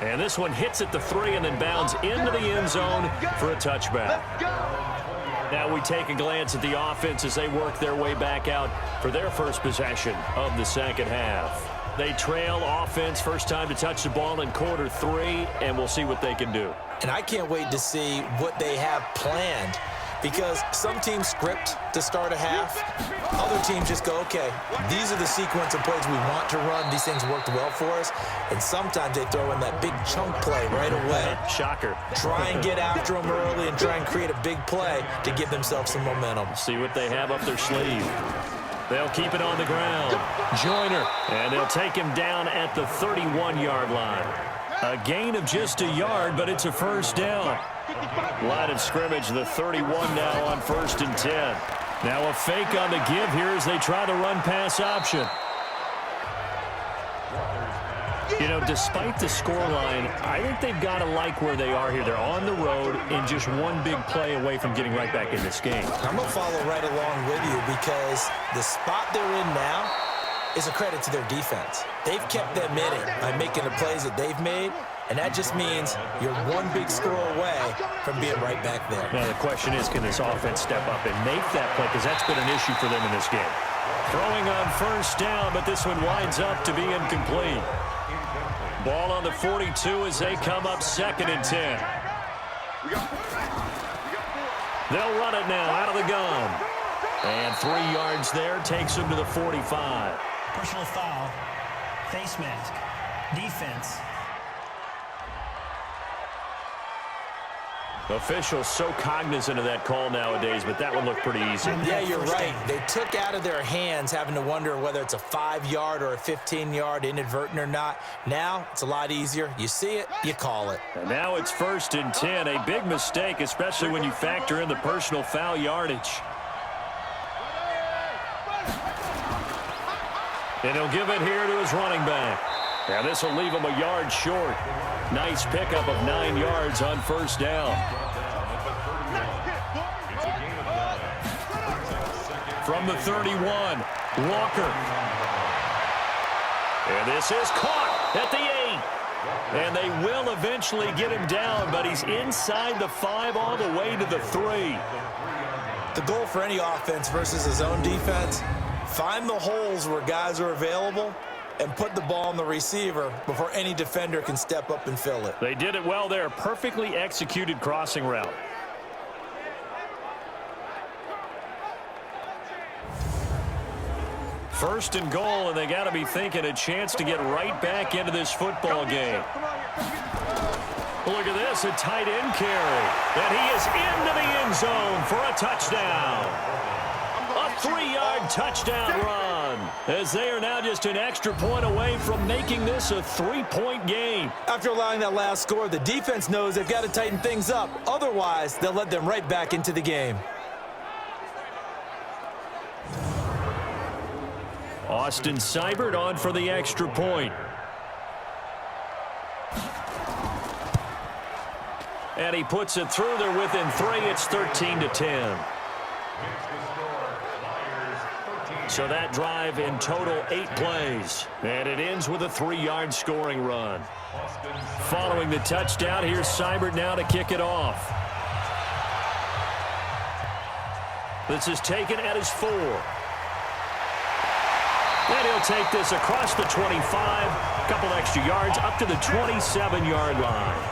S2: And this one hits at the 3 and then bounds into the end zone for a touchback. Now we take a glance at the offense as they work their way back out for their first possession of the second half. They trail offense, first time to touch the ball in quarter 3, and we'll see what they can do.
S3: And I can't wait to see what they have planned, because some teams script to start a half. Other teams just go, okay, these are the sequence of plays we want to run. These things worked well for us. And sometimes they throw in that big chunk play right away.
S2: Shocker.
S3: Try and get after them early and try and create a big play to give themselves some momentum.
S2: See what they have up their sleeve. They'll keep it on the ground. Joyner. And they'll take him down at the 31-yard line. A gain of just a yard, but it's a first down. Line of scrimmage, the 31 now on 1st and 10. Now a fake on the give here as they try the run-pass option. You know, despite the scoreline, I think they've got to like where they are here. They're on the road and just one big play away from getting right back in this game.
S3: I'm going to follow right along with you because the spot they're in now is a credit to their defense. They've kept them in it by making the plays that they've made, and that just means you're one big score away from being right back there.
S2: Now the question is, can this offense step up and make that play? Because that's been an issue for them in this game. Throwing on first down, but this one winds up to be incomplete. Ball on the 42 as they come up 2nd and 10. They'll run it now out of the gun. And 3 yards there takes them to the 45.
S5: Personal foul, face mask, defense.
S2: Officials so cognizant of that call nowadays, but that one looked pretty easy.
S3: Yeah, you're right. They took out of their hands having to wonder whether it's a 5-yard or a 15-yard, inadvertent or not. Now it's a lot easier. You see it, you call it.
S2: And now it's 1st and 10. A big mistake, especially when you factor in the personal foul yardage. And he'll give it here to his running back. Now this will leave him a yard short. Nice pickup of 9 yards on first down. From the 31, Walker. And this is caught at the 8. And they will eventually get him down, but he's inside the 5 all the way to the 3.
S3: The goal for any offense versus his own defense, find the holes where guys are available and put the ball on the receiver before any defender can step up and fill it.
S2: They did it well there. Perfectly executed crossing route. First and goal, and they got to be thinking a chance to get right back into this football game. Look at this, a tight end carry. And he is into the end zone for a touchdown. A 3-yard touchdown run, as they are now just an extra point away from making this a 3-point game.
S3: After allowing that last score, the defense knows they've got to tighten things up. Otherwise, they'll let them right back into the game.
S2: Austin Seibert on for the extra point. And he puts it through. They're within 3. It's 13-10. So that drive in total 8 plays. And it ends with a 3-yard scoring run. Following the touchdown, here's Seibert now to kick it off. This is taken at his 4. And he'll take this across the 25, a couple extra yards, up to the 27-yard line.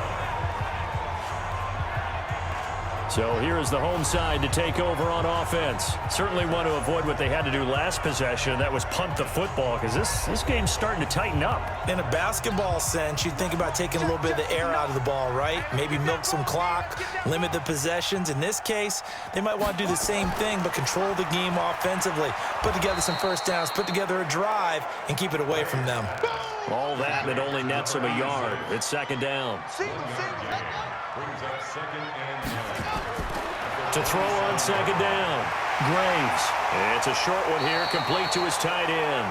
S2: So here is the home side to take over on offense. Certainly want to avoid what they had to do last possession. That was punt the football, because this game's starting to tighten up.
S3: In a basketball sense, you think about taking a little bit of the air out of the ball, right? Maybe milk some clock, limit the possessions. In this case, they might want to do the same thing, but control the game offensively. Put together some first downs, put together a drive, and keep it away from them.
S2: All that, and it only nets them a yard. It's second down. To throw on second down, Graves. It's a short one here, complete to his tight end.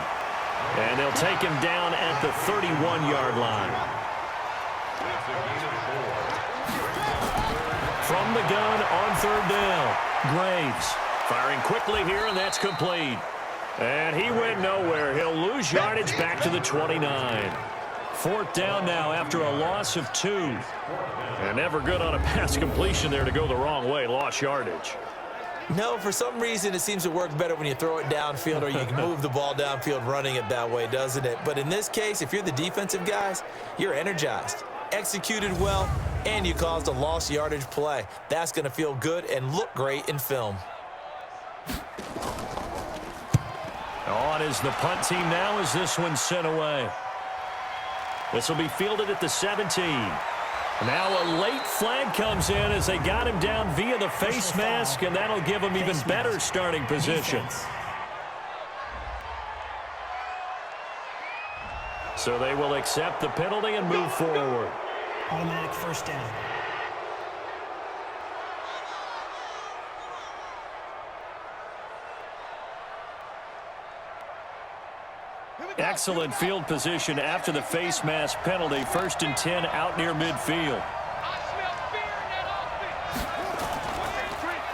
S2: And they'll take him down at the 31-yard line. From the gun on third down, Graves. Firing quickly here, and that's complete. And he went nowhere. He'll lose yardage back to the 29. Fourth down now after a loss of 2. And never good on a pass completion there to go the wrong way. Lost yardage.
S3: No, for some reason, it seems to work better when you throw it downfield or you can move the ball downfield running it that way, doesn't it? But in this case, if you're the defensive guys, you're energized, executed well, and you caused a lost yardage play. That's going to feel good and look great in film.
S2: On is the punt team now as this one's sent away. This will be fielded at the 17. Now a late flag comes in as they got him down via the face mask, and that'll give him even better starting position. So they will accept the penalty and move forward.
S5: Automatic first down.
S2: Excellent field position after the face mask penalty. 1st and 10 out near midfield.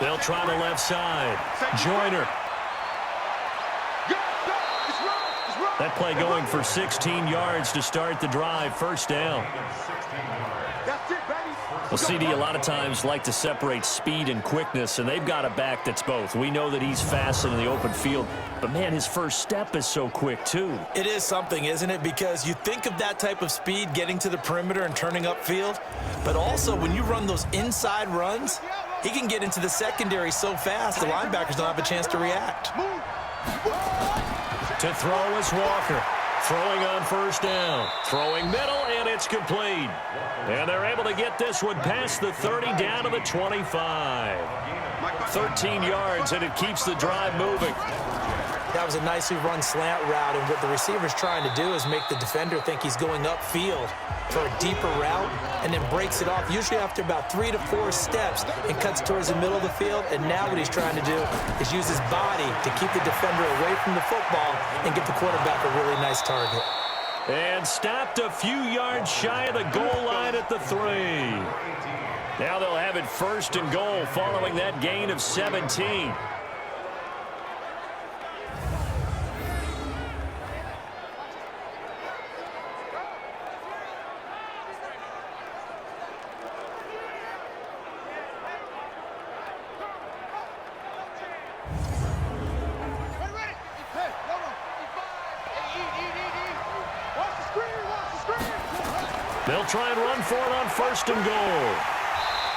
S2: They'll try the left side. Joyner. That play going for 16 yards to start the drive. First down. Well, CD a lot of times like to separate speed and quickness, and they've got a back that's both. We know that he's fast in the open field, but, man, his first step is so quick, too.
S3: It is something, isn't it? Because you think of that type of speed getting to the perimeter and turning upfield, but also when you run those inside runs, he can get into the secondary so fast the linebackers don't have a chance to react.
S2: To throw is Walker. Throwing on first down. Throwing middle, and it's complete. And they're able to get this one past the 30 down to the 25. 13 yards, and it keeps the drive moving.
S3: That was a nicely run slant route, and what the receiver's trying to do is make the defender think he's going upfield for a deeper route, and then breaks it off, usually after about 3 to 4 steps, and cuts towards the middle of the field. And now what he's trying to do is use his body to keep the defender away from the football and get the quarterback a really nice target.
S2: And stopped a few yards shy of the goal line at the 3. Now they'll have it 1st and goal following that gain of 17. They'll try and run for it on 1st and goal.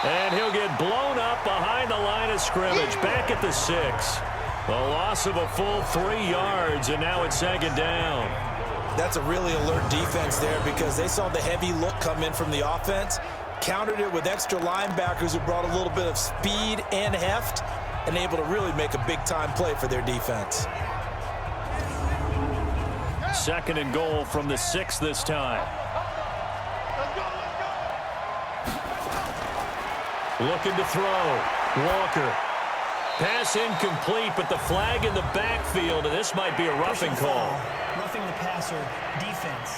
S2: And he'll get blown up behind the line of scrimmage, back at the 6. The loss of a full 3 yards, and now it's 2nd down.
S3: That's a really alert defense there because they saw the heavy look come in from the offense, countered it with extra linebackers who brought a little bit of speed and heft, and able to really make a big-time play for their defense.
S2: 2nd and goal from the 6 this time. Looking to throw. Walker. Pass incomplete, but the flag in the backfield, and this might be a roughing call.
S5: Roughing the passer, defense.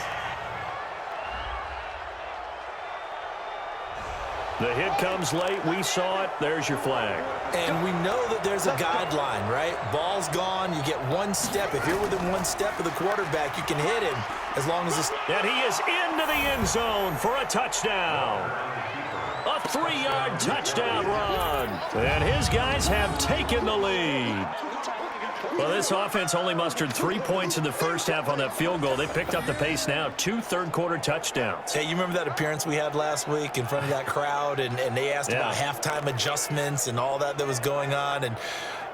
S2: The hit comes late. We saw it. There's your flag.
S3: And we know that there's a guideline, right? Ball's gone. You get one step. If you're within one step of the quarterback, you can hit him as long as it's...
S2: And he is into the end zone for a touchdown. A 3-yard touchdown run. And his guys have taken the lead. Well, this offense only mustered 3 points in the first half on that field goal. They picked up the pace now. 2 third-quarter touchdowns.
S3: Hey, you remember that appearance we had last week in front of that crowd, and they asked about halftime adjustments and all that was going on, and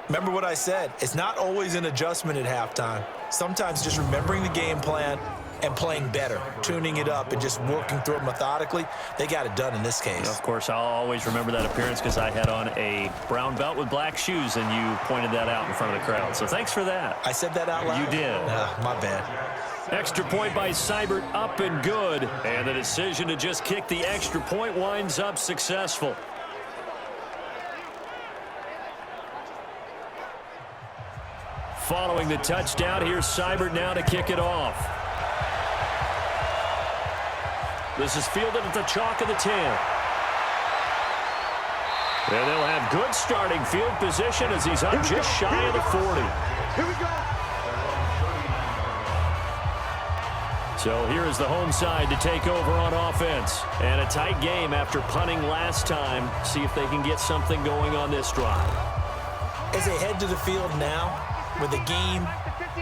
S3: remember what I said. It's not always an adjustment at halftime. Sometimes just remembering the game plan and playing better, tuning it up and just working through it methodically. They got it done in this case.
S2: Of course, I'll always remember that appearance because I had on a brown belt with black shoes, and you pointed that out in front of the crowd. So thanks for that.
S3: I said that out loud?
S2: You did.
S3: My bad.
S2: Extra point by Seibert, up and good. And the decision to just kick the extra point winds up successful. Following the touchdown, here's Seibert now to kick it off. This is fielded at the chalk of the 10. And they'll have good starting field position as he's up just shy of the 40.
S4: Here we go.
S2: So here is the home side to take over on offense. And a tight game after punting last time. See if they can get something going on this drive.
S3: As they head to the field now, with the game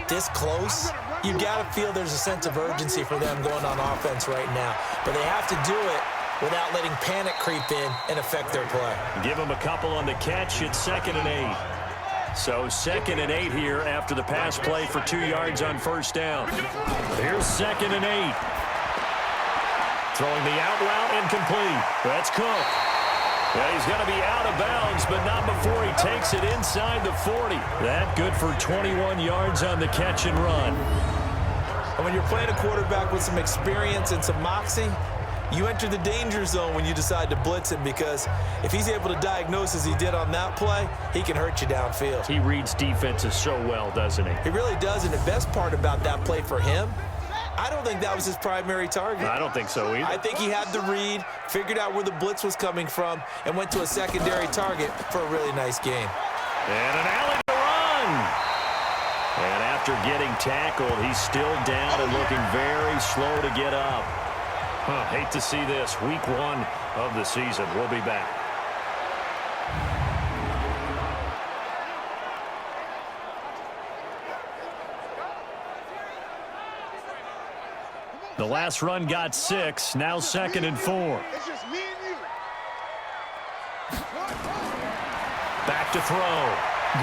S3: this close, you got to feel there's a sense of urgency for them going on offense right now. But they have to do it without letting panic creep in and affect their play.
S2: Give them a couple on the catch. It's 2nd and 8. So 2nd and 8 here after the pass play for 2 yards on first down. Here's 2nd and 8. Throwing the out route incomplete. That's Cook. Yeah, he's going to be out of bounds, but not before he takes it inside the 40. That good for 21 yards on the catch and run.
S3: And when you're playing a quarterback with some experience and some moxie, you enter the danger zone when you decide to blitz him, because if he's able to diagnose as he did on that play, he can hurt you downfield.
S2: He reads defenses so well, doesn't he?
S3: He really does, and the best part about that play for him, I don't think that was his primary target.
S2: I don't think so either.
S3: I think he had the read, figured out where the blitz was coming from, and went to a secondary target for a really nice game.
S2: And an alley to run. And after getting tackled, he's still down and looking very slow to get up. Hate to see this. Week 1 of the season. We'll be back. The last run got 6. Now 2nd and 4.
S4: It's just me and you.
S2: Back to throw.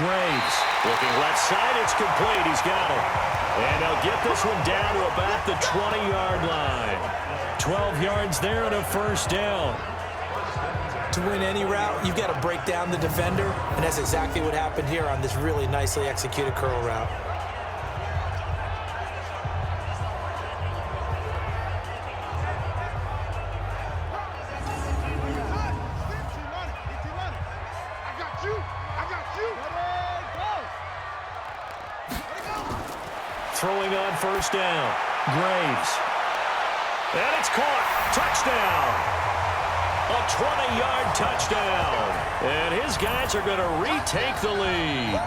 S2: Graves looking left side. It's complete. He's got it. And they'll get this one down to about the 20-yard line. 12 yards there and a first down.
S3: To win any route, you've got to break down the defender, and that's exactly what happened here on this really nicely executed curl route.
S2: Throwing on first down. Graves. And it's caught. Touchdown. A 20-yard touchdown. And his guys are going to retake the lead.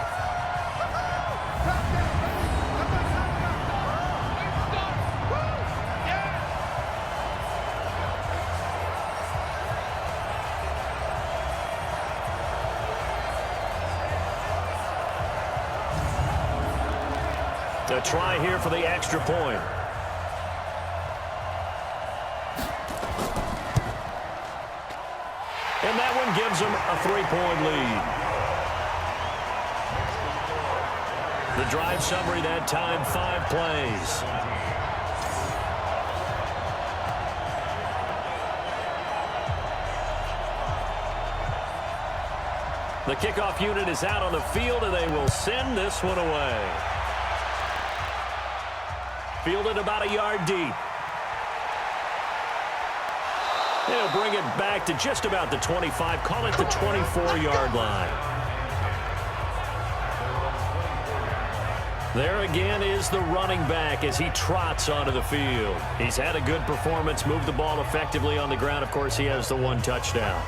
S2: A try here for the extra point. And that one gives them a 3-point lead. The drive summary that time, 5 plays. The kickoff unit is out on the field, and they will send this one away. Fielded about a yard deep. They'll bring it back to just about the 25. Call it the 24-yard line. There again is the running back as he trots onto the field. He's had a good performance, moved the ball effectively on the ground. Of course, he has the one touchdown.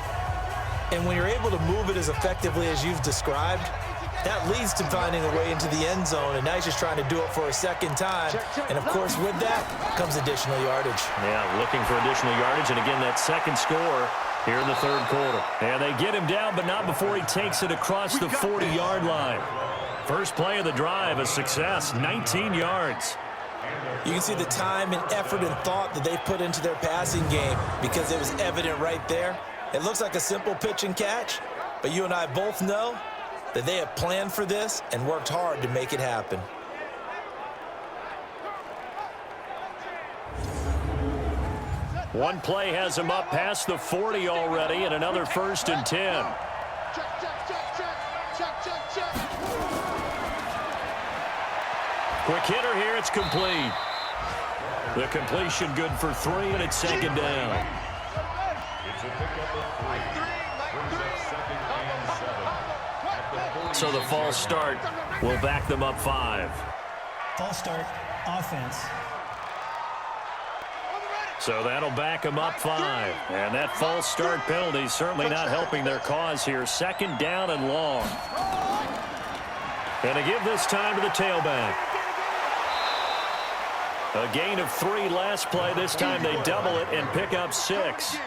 S3: And when you're able to move it as effectively as you've described, that leads to finding a way into the end zone, and now he's just trying to do it for a second time. And, of course, with that comes additional yardage.
S2: Yeah, looking for additional yardage, and again, that second score here in the third quarter. And they get him down, but not before he takes it across the 40-yard line. First play of the drive, a success, 19 yards.
S3: You can see the time and effort and thought that they put into their passing game because it was evident right there. It looks like a simple pitch and catch, but you and I both know that they have planned for this and worked hard to make it happen.
S2: One play has him up past the 40 already, and another 1st and 10. Quick hitter here, it's complete. The completion good for 3, and it's 2nd down. So the false start will back them up 5.
S5: False start, offense.
S2: So that'll back them up 5. And that false start penalty certainly not helping their cause here. 2nd down and long. And to give this time to the tailback. A gain of 3 last play. This time they double it and pick up 6.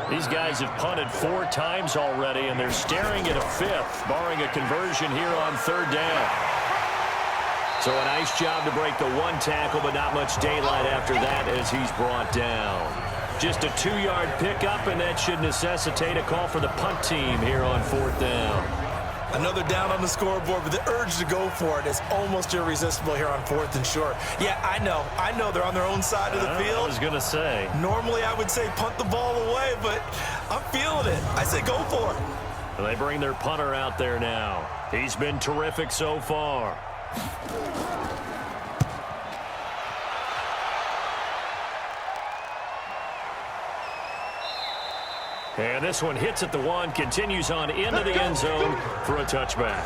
S2: These guys have punted 4 times already, and they're staring at a 5th, barring a conversion here on 3rd down. So a nice job to break the 1 tackle, but not much daylight after that as he's brought down. Just a 2-yard pickup, and that should necessitate a call for the punt team here on 4th down.
S3: Another down on the scoreboard, but the urge to go for it is almost irresistible here on 4th and short. Yeah, I know they're on their own side of the field.
S2: I was going to say.
S3: Normally I would say punt the ball away, but I'm feeling it. I say go for it.
S2: And they bring their punter out there now. He's been terrific so far. And this one hits at the 1, continues on into the end zone for a touchback.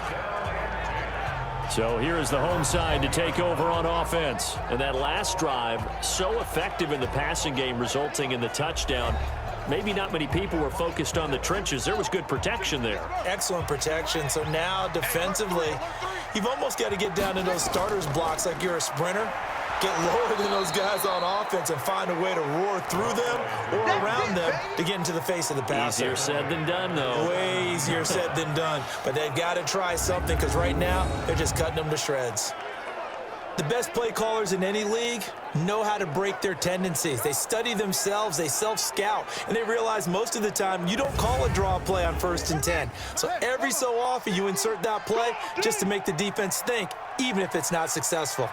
S2: So here is the home side to take over on offense. And that last drive, so effective in the passing game, resulting in the touchdown. Maybe not many people were focused on the trenches. There was good protection there.
S3: Excellent protection. So now defensively, you've almost got to get down to those starters blocks like you're a sprinter. Get lower than those guys on offense and find a way to roar through them or around them to get into the face of the passer.
S2: Easier said than done, though.
S3: Way easier said than done. But they've got to try something because right now they're just cutting them to shreds. The best play callers in any league know how to break their tendencies. They study themselves, they self-scout, and they realize most of the time you don't call a draw play on 1st and 10. So every so often you insert that play just to make the defense think, even if it's not successful.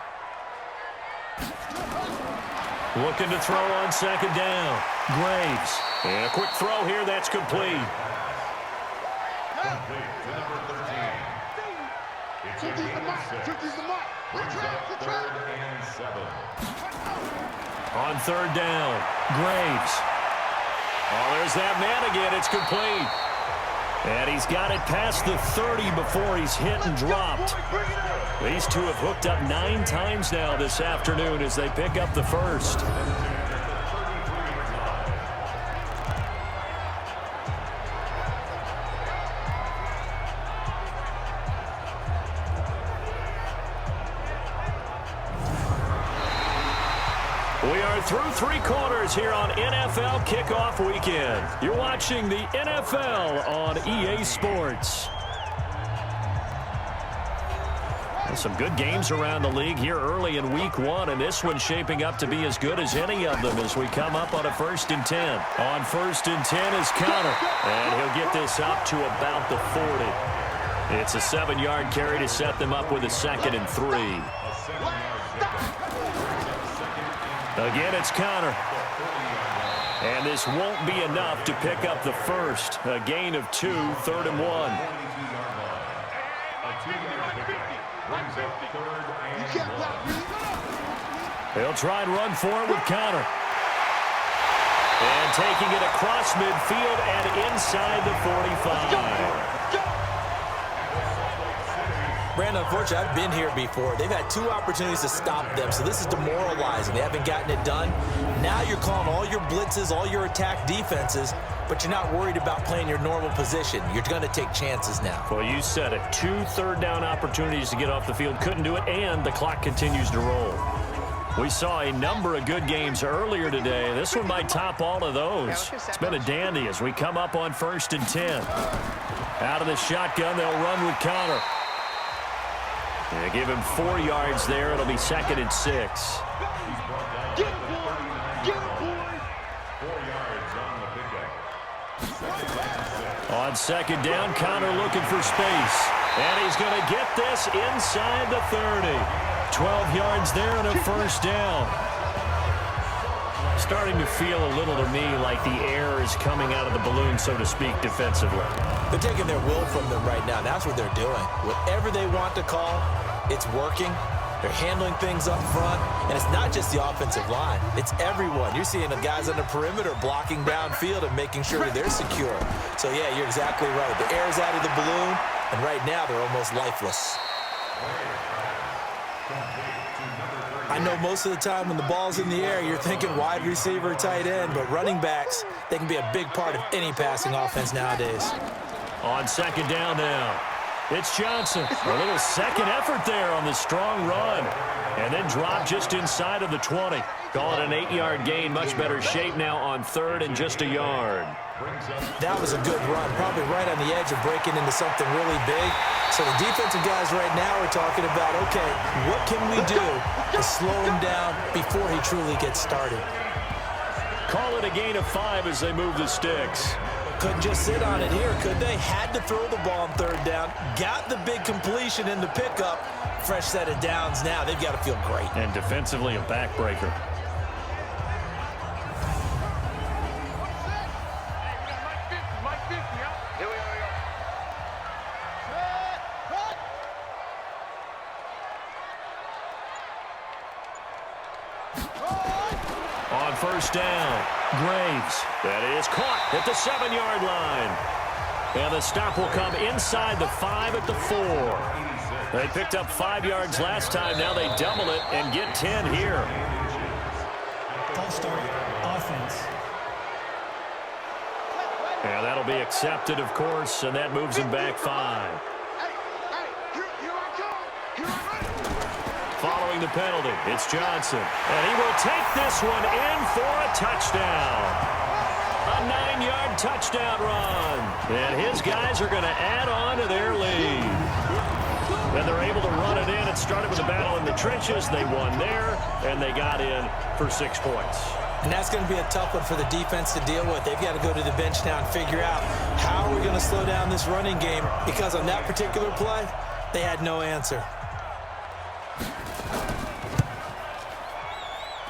S2: Looking to throw on 2nd down. Graves. And a quick throw here, that's complete. On 3rd down, Graves. Oh, there's that man again. It's complete. And he's got it past the 30 before he's hit and dropped. These two have hooked up 9 times now this afternoon as they pick up the first. We are through 3 quarters here on NFL Kickoff Weekend. You're watching the NFL on EA Sports. Well, some good games around the league here early in Week 1, and this one's shaping up to be as good as any of them as we come up on a 1st and 10. On 1st and 10 is Connor, and he'll get this up to about the 40. It's a 7-yard carry to set them up with a 2nd and 3. Again, it's Connor. And this won't be enough to pick up the first. A gain of 2, 3rd and 1. He'll try and run for it with Connor. And taking it across midfield and inside the 45.
S3: Brandon, unfortunately, I've been here before. They've had 2 opportunities to stop them, so this is demoralizing. They haven't gotten it done. Now you're calling all your blitzes, all your attack defenses, but you're not worried about playing your normal position. You're going to take chances now.
S2: Well, you said it. 2 third-down opportunities to get off the field. Couldn't do it, and the clock continues to roll. We saw a number of good games earlier today. This one might top all of those. It's been a dandy as we come up on 1st and 10. Out of the shotgun, they'll run with Connor. They give him 4 yards there. It'll be 2nd and 6.
S4: Get it, boy! Get it, boy!
S6: 4 yards on the pickup.
S2: On 2nd down, Connor looking for space. And he's going to get this inside the 30. 12 yards there and a 1st down. Starting to feel a little to me like the air is coming out of the balloon, so to speak, defensively.
S3: They're taking their will from them right now. That's what they're doing. Whatever they want to call, it's working. They're handling things up front. And it's not just the offensive line. It's everyone. You're seeing the guys on the perimeter blocking downfield and making sure that they're secure. So, yeah, you're exactly right. The air's out of the balloon, and right now they're almost lifeless. I know most of the time when the ball's in the air, you're thinking wide receiver, tight end, but running backs, they can be a big part of any passing offense nowadays.
S2: On 2nd down now, it's Johnson. A little second effort there on the strong run. And then drop just inside of the 20. Call it an 8-yard gain. Much better shape now on 3rd and just a yard.
S3: That was a good run, probably right on the edge of breaking into something really big. So the defensive guys right now are talking about, okay, what can we do to slow him down before he truly gets started?
S2: Call it a gain of 5 as they move the sticks.
S3: Couldn't just sit on it here, could they? Had to throw the ball on 3rd down. Got the big completion in the pickup. Fresh set of downs now. They've got to feel great.
S2: And defensively, a backbreaker. On 1st down, Graves. That is caught at the 7-yard line. And the stop will come inside the 5 at the 4. They picked up 5 yards last time. Now they double it and get 10 here.
S5: False start, offense.
S2: And that'll be accepted, of course, and that moves him back 5. Following the penalty, it's Johnson. And he will take this one in for a touchdown. A 9-yard touchdown run. And his guys are going to add on to their lead. And they're able to run it in. It started with a battle in the trenches. They won there, and they got in for 6 points.
S3: And that's going to be a tough one for the defense to deal with. They've got to go to the bench now and figure out how are we going to slow down this running game, because on that particular play, they had no answer.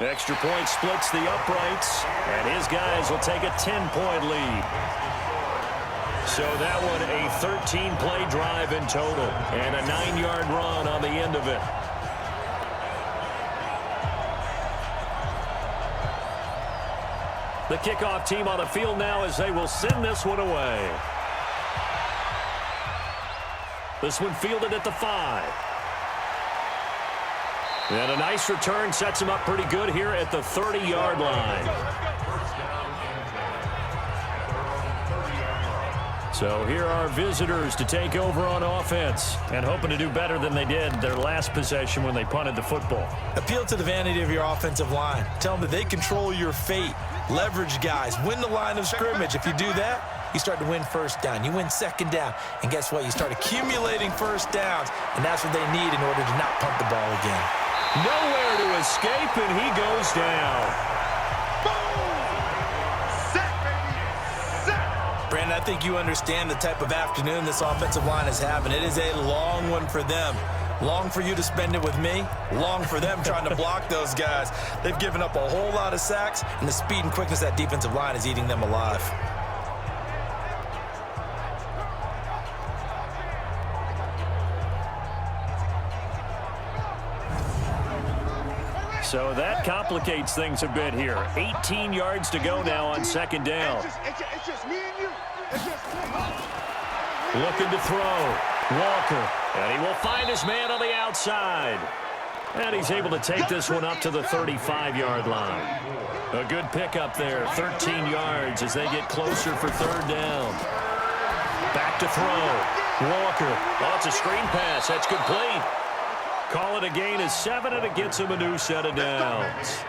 S2: Extra point splits the uprights, and his guys will take a 10-point lead. So that one a 13-play drive in total, and a 9-yard run on the end of it. The kickoff team on the field now as they will send this one away. This one fielded at the 5. And a nice return sets him up pretty good here at the 30-yard line. So here are visitors to take over on offense and hoping to do better than they did their last possession when they punted the football.
S3: Appeal to the vanity of your offensive line. Tell them that they control your fate. Leverage guys. Win the line of scrimmage. If you do that, you start to win 1st down. You win 2nd down. And guess what? You start accumulating 1st downs, and that's what they need in order to not punt the ball again.
S2: Nowhere to escape, and he goes down.
S3: Brandon, I think you understand the type of afternoon this offensive line is having. It is a long one for them. Long for you to spend it with me. Long for them trying to block those guys. They've given up a whole lot of sacks, and the speed and quickness of that defensive line is eating them alive.
S2: So that complicates things a bit here. 18 yards to go now on 2nd down.
S4: It's just me and you. It's just me.
S2: Looking to throw. Walker, and he will find his man on the outside. And he's able to take this one up to the 35-yard line. A good pickup there, 13 yards as they get closer for third down. Back to throw. Walker. Oh, it's a screen pass. That's complete. Call it a gain of 7, and it gets him a new set of downs.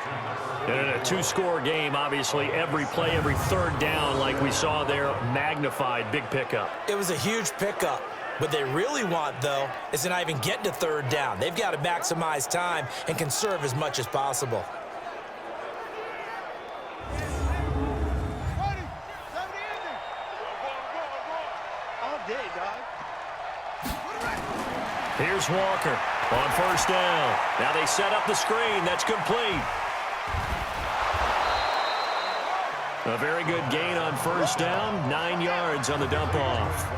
S2: And in a two-score game, obviously, every play, every third down, like we saw there, magnified. Big pickup.
S3: It was a huge pickup. What they really want, though, is to not even get to third down. They've got to maximize time and conserve as much as possible.
S2: Here's Walker on first down. Now they set up the screen. That's complete. A very good gain on first down. 9 yards on the dump-off.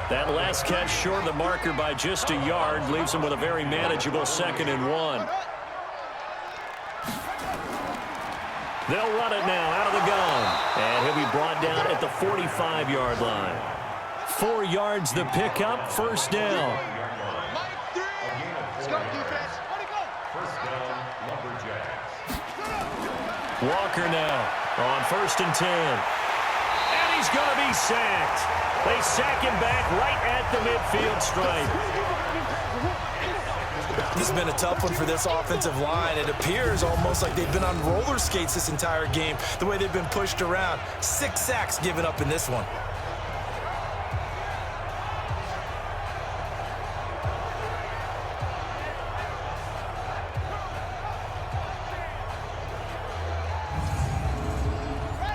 S2: That last catch short of the marker by just a yard leaves him with a very manageable 2nd and 1. They'll run it now out of the gun. And he'll be brought down at the 45-yard line. 4 yards the pickup, first down.
S6: First down, Lumberjacks.
S2: Walker now on 1st and 10. And he's going to be sacked. They sack him back right at the midfield stripe.
S3: This has been a tough one for this offensive line. It appears almost like they've been on roller skates this entire game, the way they've been pushed around. 6 sacks given up in this one.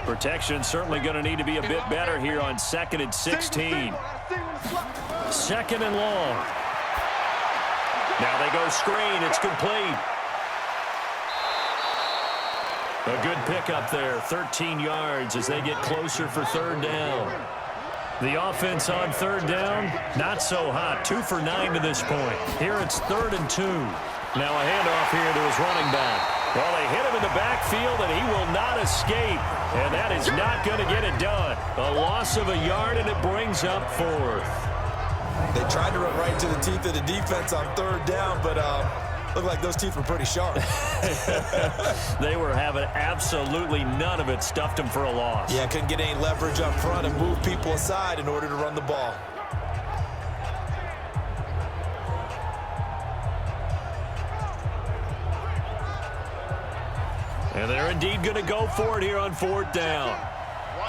S2: Protection certainly going to need to be a bit better here on 2nd and 16. 2nd and long. Now they go screen. It's complete. A good pickup there. 13 yards as they get closer for third down. The offense on third down, not so hot. 2 for 9 to this point. Here it's 3rd and 2. Now a handoff here to his running back. Well, they hit him in the backfield, and he will not escape. And that is not going to get it done. A loss of a yard, and it brings up 4th.
S3: They tried to run right to the teeth of the defense on third down, but looked like those teeth were pretty sharp.
S2: They were having absolutely none of it. Stuffed him for a loss.
S3: Yeah, couldn't get any leverage up front and move people aside in order to run the ball.
S2: And they're indeed going to go for it here on 4th down.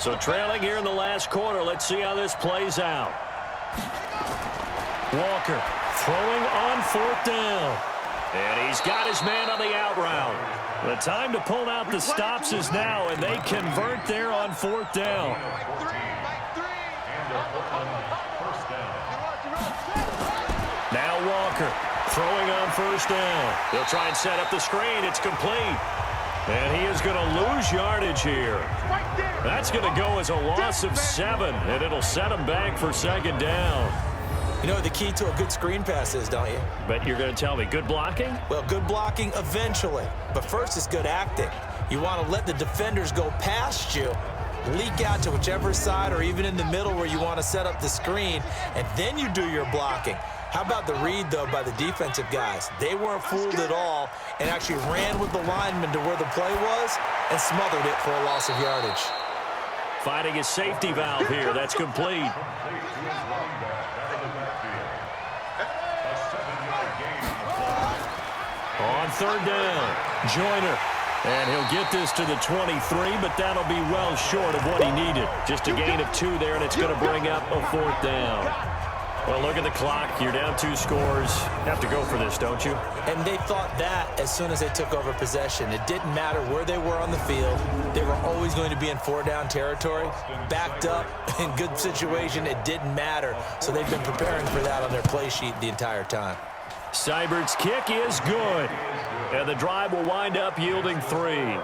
S2: So trailing here in the last quarter. Let's see how this plays out. Walker throwing on 4th down. And he's got his man on the out route. The time to pull out the stops is now, and they convert there on 4th down. Now Walker throwing on first down. They'll try and set up the screen. It's complete. And he is going to lose yardage here. That's going to go as a loss of 7, and it'll set him back for 2nd down.
S3: You know what the key to a good screen pass is, don't you?
S2: But you're going to tell me, good blocking?
S3: Well, good blocking eventually. But first, it's good acting. You want to let the defenders go past you, leak out to whichever side or even in the middle where you want to set up the screen, and then you do your blocking. How about the read, though, by the defensive guys? They weren't fooled at all and actually ran with the lineman to where the play was and smothered it for a loss of yardage.
S2: Finding a safety valve here. That's complete. On 3rd down, Joyner. And he'll get this to the 23, but that'll be well short of what he needed. Just a gain of 2 there, and it's going to bring up a 4th down. Well, look at the clock. You're down 2 scores. You have to go for this, don't you?
S3: And they thought that as soon as they took over possession. It didn't matter where they were on the field. They were always going to be in 4-down territory. Backed up, in good situation, it didn't matter. So they've been preparing for that on their play sheet the entire time.
S2: Seibert's kick is good. And the drive will wind up yielding 3.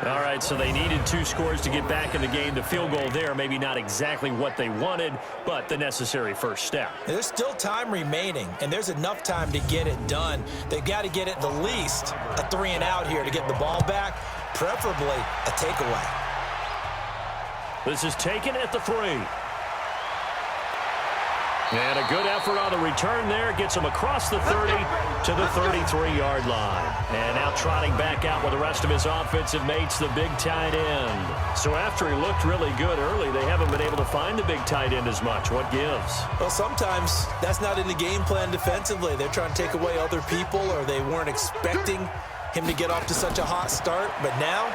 S2: All right, so they needed 2 scores to get back in the game. The field goal there, maybe not exactly what they wanted, but the necessary first step.
S3: There's still time remaining, and there's enough time to get it done. They've got to get at the least a 3 and out here to get the ball back, preferably a takeaway.
S2: This is taken at the 3. And a good effort on the return there. Gets him across the 30 to the 33-yard line. And now trotting back out with the rest of his offensive mates, the big tight end. So after he looked really good early, they haven't been able to find the big tight end as much. What gives?
S3: Well, sometimes that's not in the game plan defensively. They're trying to take away other people, or they weren't expecting him to get off to such a hot start. But now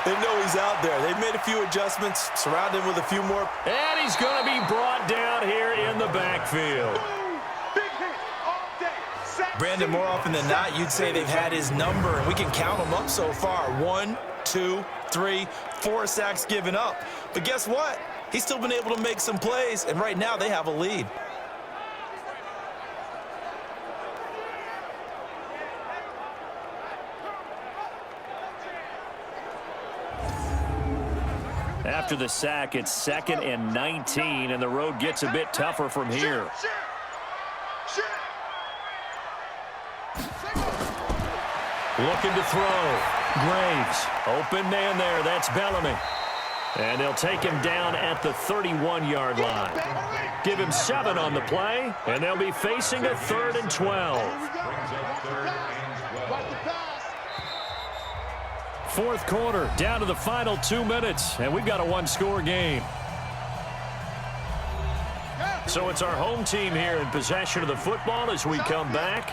S3: they know he's out there. They've made a few adjustments, surrounded him with a few more.
S2: And he's going to be brought down here in the backfield.
S3: Brandon, more often than not, you'd say they've had his number, and we can count them up so far. 1, 2, 3, 4 sacks given up. But guess what? He's still been able to make some plays, and right now they have a lead.
S2: After the sack, it's 2nd and 19, and the road gets a bit tougher from here. Looking to throw. Graves. Open man there. That's Bellamy. And they'll take him down at the 31-yard line. Give him 7 on the play, and they'll be facing a 3rd and 12. Fourth quarter, down to the final 2 minutes, and we've got a one-score game. So it's our home team here in possession of the football as we come back.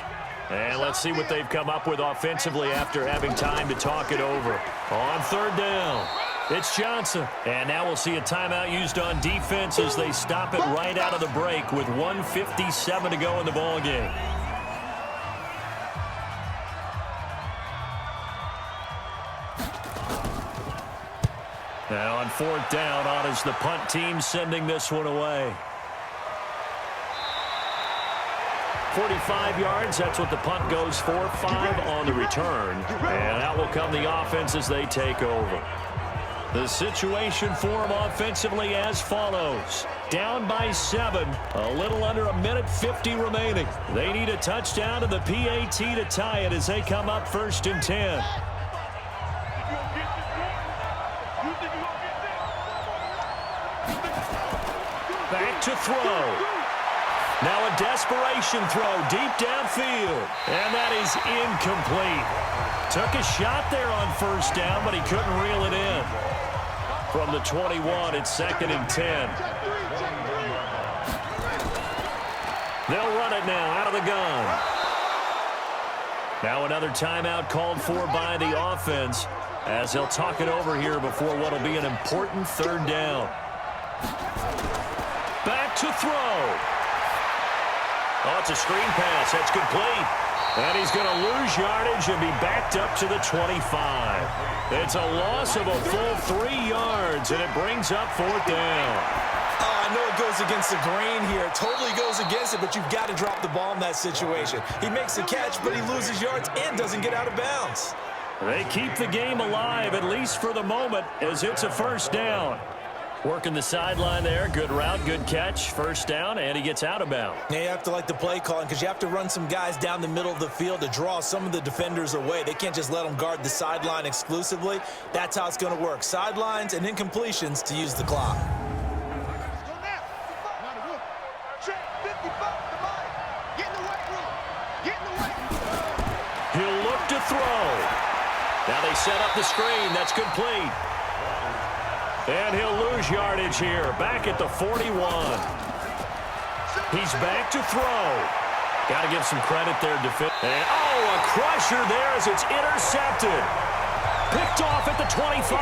S2: And let's see what they've come up with offensively after having time to talk it over. On 3rd down, it's Johnson. And now we'll see a timeout used on defense as they stop it right out of the break with 1:57 to go in the ballgame. Now on 4th down, on is the punt team sending this one away. 45 yards, that's what the punt goes for. 5 on the return. And out will come the offense as they take over. The situation for them offensively as follows. Down by 7, a little under 1:50 remaining. They need a touchdown to the PAT to tie it as they come up 1st and 10. Back to throw. Now a desperation throw deep downfield. And that is incomplete. Took a shot there on 1st down, but he couldn't reel it in. From the 21, it's 2nd and 10. They'll run it now out of the gun. Now another timeout called for by the offense as they'll talk it over here before what will be an important 3rd down. Back to throw. Oh, it's a screen pass. That's complete. And he's going to lose yardage and be backed up to the 25. It's a loss of a full 3 yards, and it brings up 4th down.
S3: Oh, I know it goes against the grain here. It totally goes against it, but you've got to drop the ball in that situation. He makes the catch, but he loses yards and doesn't get out of bounds.
S2: They keep the game alive, at least for the moment, as it's a 1st down. Working the sideline there. Good route, good catch. 1st down, and he gets out of bounds.
S3: Yeah, you have to like the play calling because you have to run some guys down the middle of the field to draw some of the defenders away. They can't just let them guard the sideline exclusively. That's how it's going to work. Sidelines and incompletions to use the clock.
S2: He'll look to throw. Now they set up the screen. That's complete. And he'll lose yardage here. Back at the 41. He's back to throw. Got to give some credit there. And, a crusher there as it's intercepted. Picked off at the 25.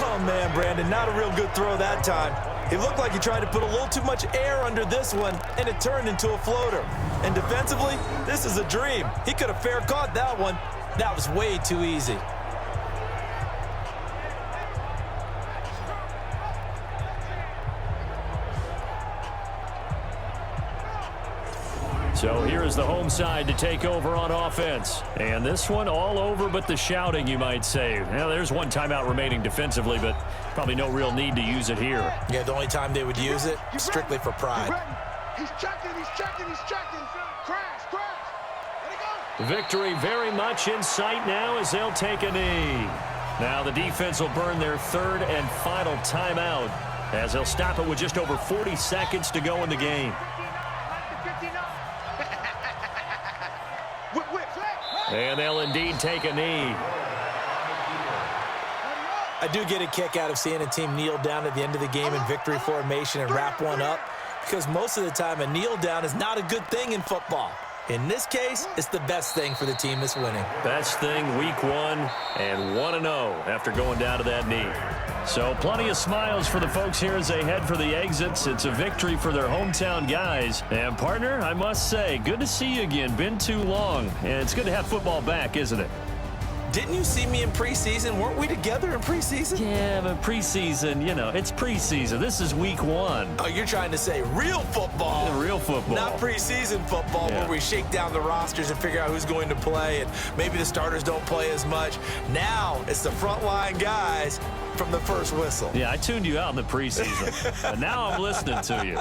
S3: Oh, man, Brandon, not a real good throw that time. It looked like he tried to put a little too much air under this one, and it turned into a floater. And defensively, this is a dream. He could have fair caught that one. That was way too easy.
S2: So here is the home side to take over on offense. And this one all over but the shouting, you might say. Now, there's one timeout remaining defensively, but probably no real need to use it here.
S3: Yeah, the only time they would use it, strictly for pride.
S4: He's checking. Crash. Let it go.
S2: Victory very much in sight now as they'll take a knee. Now the defense will burn their 3rd and final timeout as they'll stop it with just over 40 seconds to go in the game. And they'll indeed take a knee.
S3: I do get a kick out of seeing a team kneel down at the end of the game in victory formation and wrap one up, because most of the time a kneel down is not a good thing in football. In this case, it's the best thing for the team that's winning.
S2: Best thing week 1 and 1-0 after going down to that knee. So plenty of smiles for the folks here as they head for the exits. It's a victory for their hometown guys. And partner, I must say, good to see you again. Been too long. And it's good to have football back, isn't it?
S3: Didn't you see me in preseason? Weren't we together in preseason?
S2: Yeah, but preseason, you know, it's preseason. This is week 1.
S3: Oh, you're trying to say real football.
S2: Yeah, real football.
S3: Not preseason football,
S2: Yeah.
S3: where we shake down the rosters and figure out who's going to play, and maybe the starters don't play as much. Now it's the frontline guys from the first whistle.
S2: Yeah, I tuned you out in the preseason. But now I'm listening to you.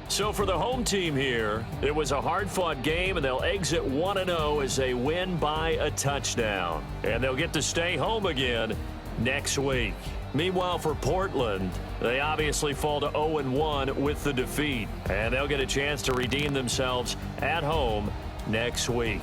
S2: So for the home team here, it was a hard-fought game, and they'll exit 1-0 as they win by a touchdown. And they'll get to stay home again next week. Meanwhile, for Portland, they obviously fall to 0-1 with the defeat. And they'll get a chance to redeem themselves at home next week.